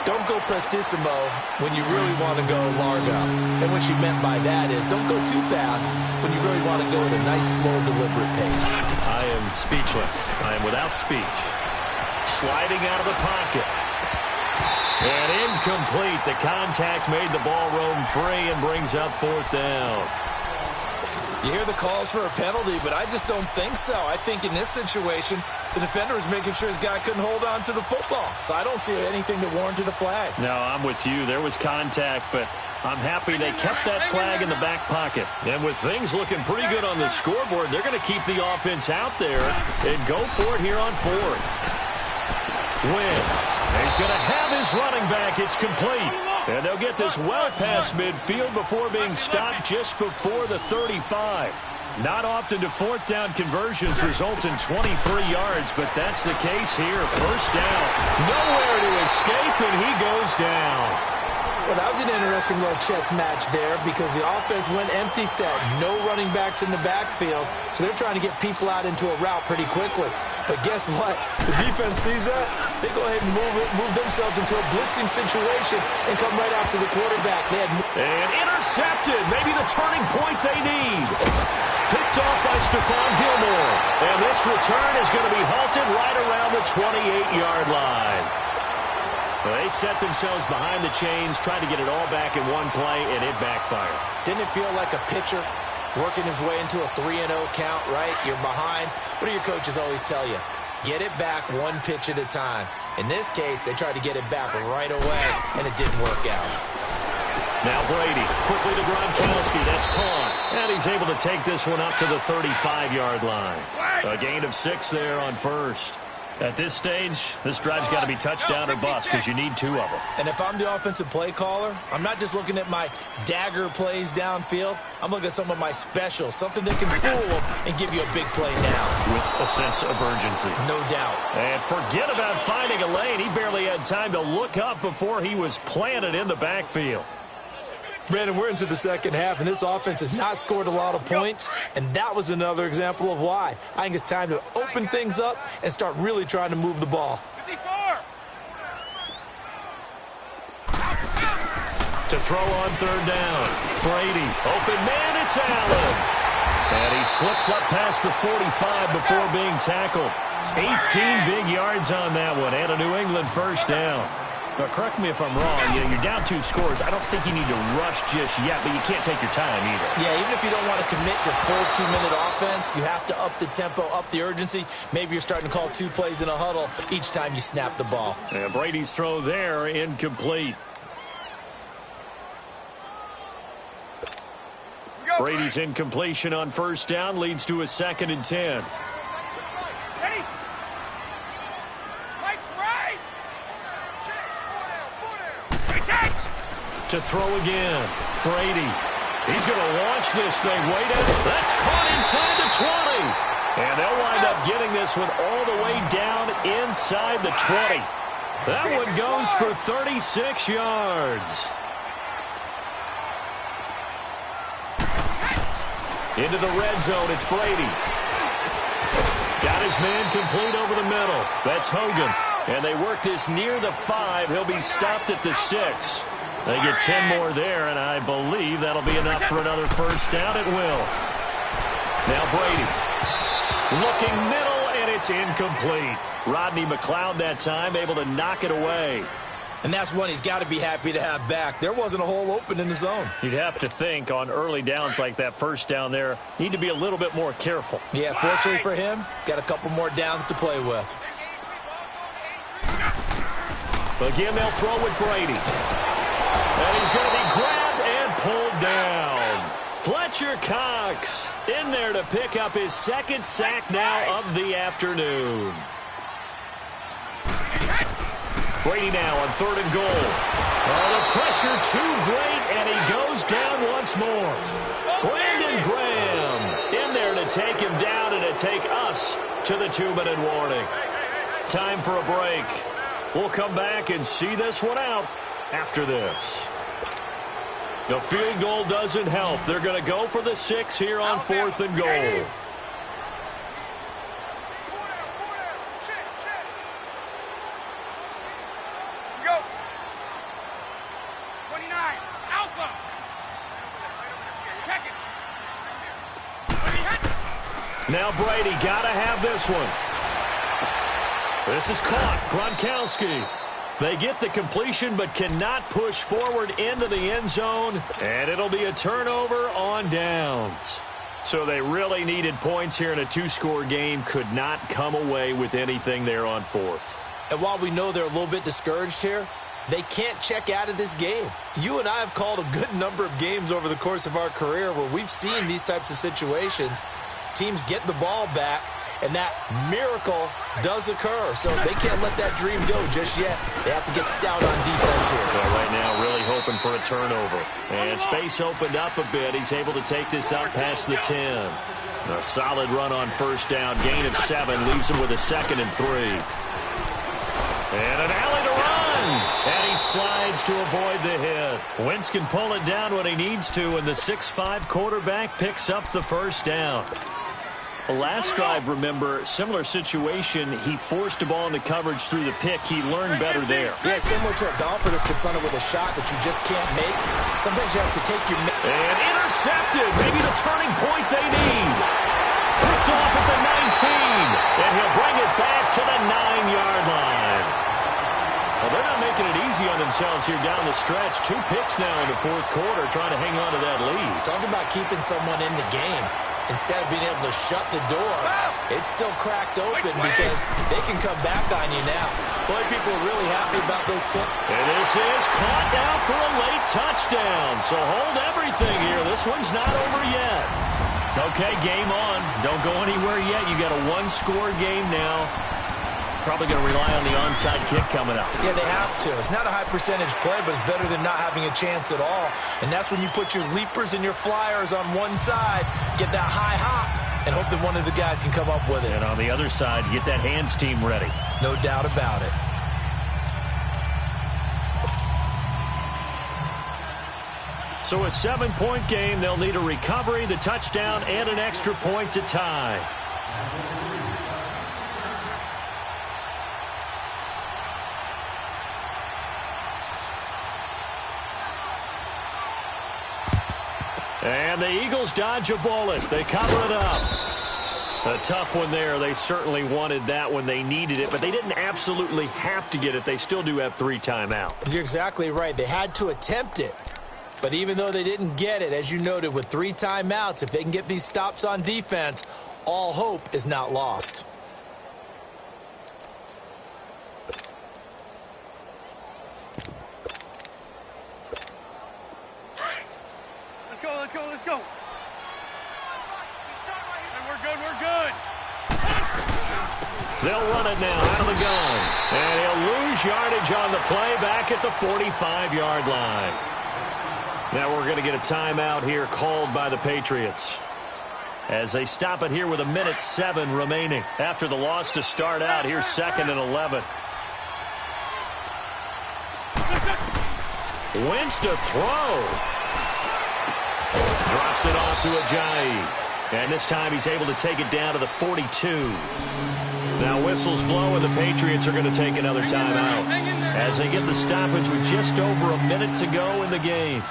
[SPEAKER 2] don't go prestissimo when you really want to go largo. And what she meant by that is don't go too fast when you really want to go at a nice, slow, deliberate pace.
[SPEAKER 1] I am speechless. I am without speech. Sliding out of the pocket. And incomplete. The contact made the ball roam free and brings up 4th down.
[SPEAKER 2] You hear the calls for a penalty, but I just don't think so. I think in this situation, the defender is making sure his guy couldn't hold on to the football. So I don't see anything to warrant a flag.
[SPEAKER 1] No, I'm with you. There was contact, but I'm happy they kept that flag in the back pocket. And with things looking pretty good on the scoreboard, they're going to keep the offense out there and go for it here on 4th. Wins. He's going to have his running back. It's complete. And they'll get this well past midfield before being stopped just before the 35. Not often do fourth down conversions result in 23 yards, but that's the case here. First down. Nowhere to escape, and he goes down.
[SPEAKER 2] Well, that was an interesting little chess match there because the offense went empty set. No running backs in the backfield, so they're trying to get people out into a route pretty quickly. But guess what? The defense sees that. They go ahead and move themselves into a blitzing situation and come right after the quarterback.
[SPEAKER 1] And intercepted. Maybe the turning point they need. Picked off by Stephon Gilmore. And this return is going to be halted right around the 28-yard line. They set themselves behind the chains, trying to get it all back in one play, and it backfired.
[SPEAKER 2] Didn't it feel like a pitcher working his way into a 3-0 count, right? You're behind. What do your coaches always tell you? Get it back one pitch at a time. In this case, they tried to get it back right away, and it didn't work out.
[SPEAKER 1] Now Brady, quickly to Gronkowski. That's caught. And he's able to take this one up to the 35-yard line. A gain of 6 there on first. At this stage, this drive's got to be touchdown or bust because you need 2 of them.
[SPEAKER 2] And if I'm the offensive play caller, I'm not just looking at my dagger plays downfield. I'm looking at some of my specials, something that can fool them and give you a big play now.
[SPEAKER 1] With a sense of urgency.
[SPEAKER 2] No doubt.
[SPEAKER 1] And forget about finding a lane. He barely had time to look up before he was planted in the backfield.
[SPEAKER 2] Brandon, we're into the second half, and this offense has not scored a lot of points, and that was another example of why. I think it's time to open things up and start really trying to move the ball.
[SPEAKER 3] 54.
[SPEAKER 1] To throw on third down. Brady, open man, it's Allen. And he slips up past the 45 before being tackled. 18 big yards on that one, and a New England first down. Now, correct me if I'm wrong. You're down 2 scores. I don't think you need to rush just yet, but you can't take your time either.
[SPEAKER 2] Yeah, even if you don't want to commit to full 2-minute offense, you have to up the tempo, up the urgency. Maybe you're starting to call 2 plays in a huddle each time you snap the ball.
[SPEAKER 1] And Brady's throw there, incomplete. Brady's incompletion on first down leads to a 2nd and 10.
[SPEAKER 3] Ready? Mike's right.
[SPEAKER 1] To throw again. Brady. He's going to launch this thing. Wait a minute. That's caught inside the 20. And they'll wind up getting this one all the way down inside the 20. That one goes for 36 yards. Into the red zone, it's Brady. Got his man complete over the middle. That's Hogan. And they work this near the 5. He'll be stopped at the 6. They get 10 more there, and I believe that'll be enough for another first down. It will. Now Brady. Looking middle, and it's incomplete. Rodney McLeod that time able to knock it away.
[SPEAKER 2] And that's one he's got to be happy to have back. There wasn't a hole open in the zone.
[SPEAKER 1] You'd have to think on early downs like that first down there, need to be a little bit more careful.
[SPEAKER 2] Yeah, fortunately for him, got a couple more downs to play with.
[SPEAKER 1] Again, they'll throw with Brady. And he's going to be grabbed and pulled down. Fletcher Cox in there to pick up his 2nd sack now of the afternoon. Brady now on 3rd and goal. Oh, the pressure too great, and he goes down once more. Brandon Graham in there to take him down and to take us to the 2-minute warning. Time for a break. We'll come back and see this one out after this. The field goal doesn't help. They're going to go for the 6 here on 4th and goal.
[SPEAKER 3] Go. 29. Alpha. Check it.
[SPEAKER 1] Now Brady got to have this one. This is caught. Gronkowski. They get the completion but cannot push forward into the end zone, and it'll be a turnover on downs. So they really needed points here in a 2-score game. Could not come away with anything there on 4th.
[SPEAKER 2] And while we know they're a little bit discouraged here, they can't check out of this game. You and I have called a good number of games over the course of our career where we've seen these types of situations. Teams get the ball back, and that miracle does occur. So they can't let that dream go just yet. They have to get stout on defense here.
[SPEAKER 1] Well, right now, really hoping for a turnover. And space opened up a bit. He's able to take this up past the 10. A solid run on first down. Gain of 7 leaves him with a 2nd and 3. And an alley to run. And he slides to avoid the hit. Wentz can pull it down when he needs to, and the 6'5" quarterback picks up the first down. Last drive, remember, similar situation. He forced a ball into coverage through the pick. He learned better there.
[SPEAKER 2] Yeah, similar to a golfer that's confronted with a shot that you just can't make. Sometimes you have to take your...
[SPEAKER 1] And intercepted. Maybe the turning point they need. Picked off at the 19. And he'll bring it back to the 9-yard line. Well, they're not making it easy on themselves here down the stretch. 2 picks now in the fourth quarter, trying to hang on to that lead.
[SPEAKER 2] Talking about keeping someone in the game. Instead of being able to shut the door, it's still cracked open because they can come back on you now. Boy, people are really happy about those picks.
[SPEAKER 1] And this is caught now for a late touchdown. So hold everything here. This one's not over yet. Okay, game on. Don't go anywhere yet. You got a 1-score game now. Probably going to rely on the onside kick coming up.
[SPEAKER 2] Yeah, they have to. It's not a high percentage play, but it's better than not having a chance at all. And that's when you put your leapers and your flyers on one side, get that high hop, and hope that one of the guys can come up with it.
[SPEAKER 1] And on the other side, get that hands team ready.
[SPEAKER 2] No doubt about it.
[SPEAKER 1] So a 7-point game. They'll need a recovery, the touchdown, and an extra point to tie. And the Eagles dodge a bullet. They cover it up. A tough one there. They certainly wanted that when they needed it, but they didn't absolutely have to get it. They still do have 3 timeouts.
[SPEAKER 2] You're exactly right. They had to attempt it. But even though they didn't get it, as you noted, with 3 timeouts, if they can get these stops on defense, all hope is not lost.
[SPEAKER 3] Let's go. And we're good.
[SPEAKER 1] They'll run it now out of the gun. And he'll lose yardage on the play back at the 45-yard line. Now we're going to get a timeout here called by the Patriots, as they stop it here with 1:07 remaining. After the loss to start out, here's 2nd and 11. Wentz to throw. Drops it off to Ajayi. And this time he's able to take it down to the 42. Now whistles blow, and the Patriots are going to take another timeout as they get the stoppage with just over a minute to go in the game.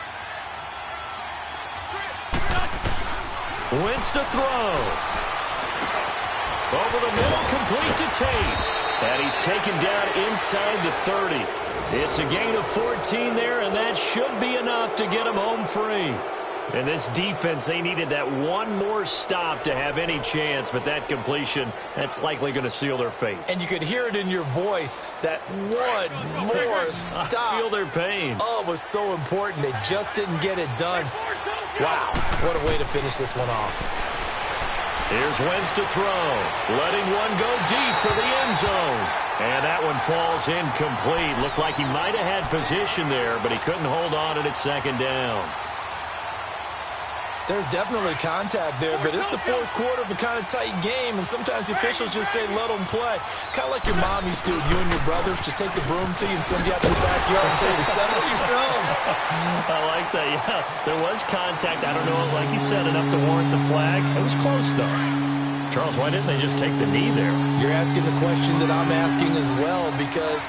[SPEAKER 1] Wentz to throw. Over the middle, complete to Tate. And he's taken down inside the 30. It's a gain of 14 there, and that should be enough to get him home free. And this defense, they needed that one more stop to have any chance, but that completion, that's likely going to seal their fate.
[SPEAKER 2] And you could hear it in your voice, that one more stop.
[SPEAKER 1] I feel their pain.
[SPEAKER 2] Oh, it was so important. They just didn't get it done. Wow, what a way to finish this one off.
[SPEAKER 1] Here's Wentz to throw, letting one go deep for the end zone. And that one falls incomplete. Looked like he might have had position there, but he couldn't hold on to it 2nd down.
[SPEAKER 2] There's definitely contact there, but it's the fourth quarter of a kind of tight game, and sometimes the officials just say, let them play. Kind of like your mom used to, you and your brothers, just take the broom to you and send you out to the backyard and tell you to settle yourselves.
[SPEAKER 1] I like that, yeah. There was contact. I don't know, like you said, enough to warrant the flag. It was close, though. Charles, why didn't they just take the knee there?
[SPEAKER 2] You're asking the question that I'm asking as well, because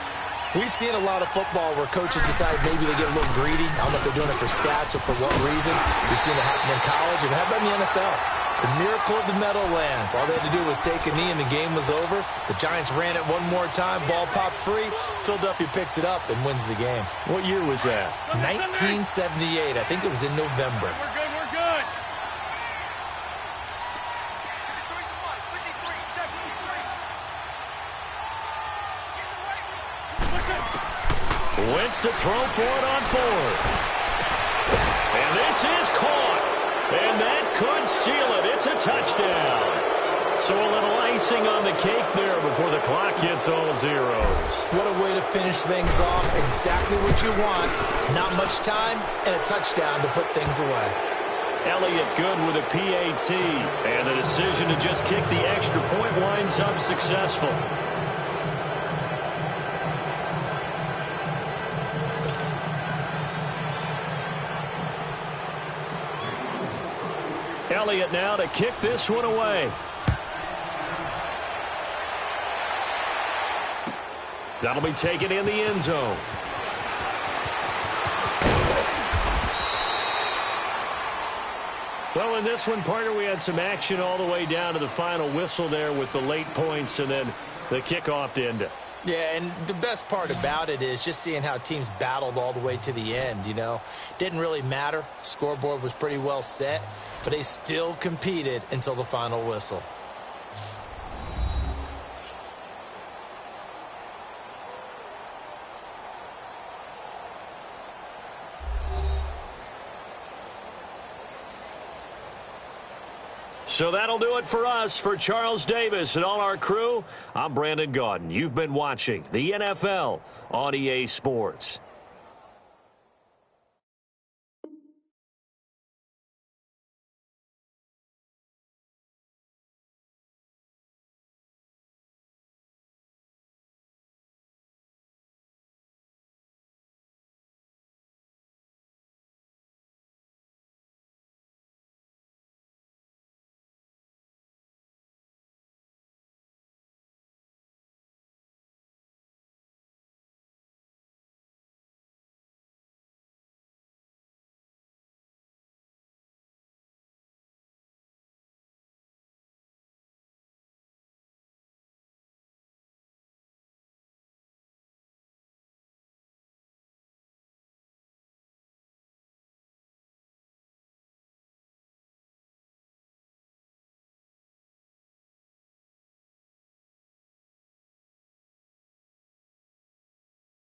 [SPEAKER 2] we've seen a lot of football where coaches decide maybe they get a little greedy. I don't know if they're doing it for stats or for what reason. We've seen it happen in college, and how about in the NFL? The miracle of the Meadowlands. All they had to do was take a knee, and the game was over. The Giants ran it one more time. Ball popped free. Philadelphia picks it up and wins the game.
[SPEAKER 1] What year was that?
[SPEAKER 2] 1978. I think it was in November.
[SPEAKER 3] We're good.
[SPEAKER 1] Wentz to throw for it on 4th. And this is caught. And that could seal it. It's a touchdown. So a little icing on the cake there before the clock hits all zeros.
[SPEAKER 2] What a way to finish things off. Exactly what you want. Not much time and a touchdown to put things away.
[SPEAKER 1] Elliott good with a PAT. And the decision to just kick the extra point winds up successful. Elliott now to kick this one away. That'll be taken in the end zone. Well, in this one, partner, we had some action all the way down to the final whistle there with the late points and then the kickoff to end it.
[SPEAKER 2] Yeah, and the best part about it is just seeing how teams battled all the way to the end, you know. Didn't really matter. Scoreboard was pretty well set, but they still competed until the final whistle.
[SPEAKER 1] So that'll do it for us. For Charles Davis and all our crew, I'm Brandon Gaudin. You've been watching the NFL on EA Sports.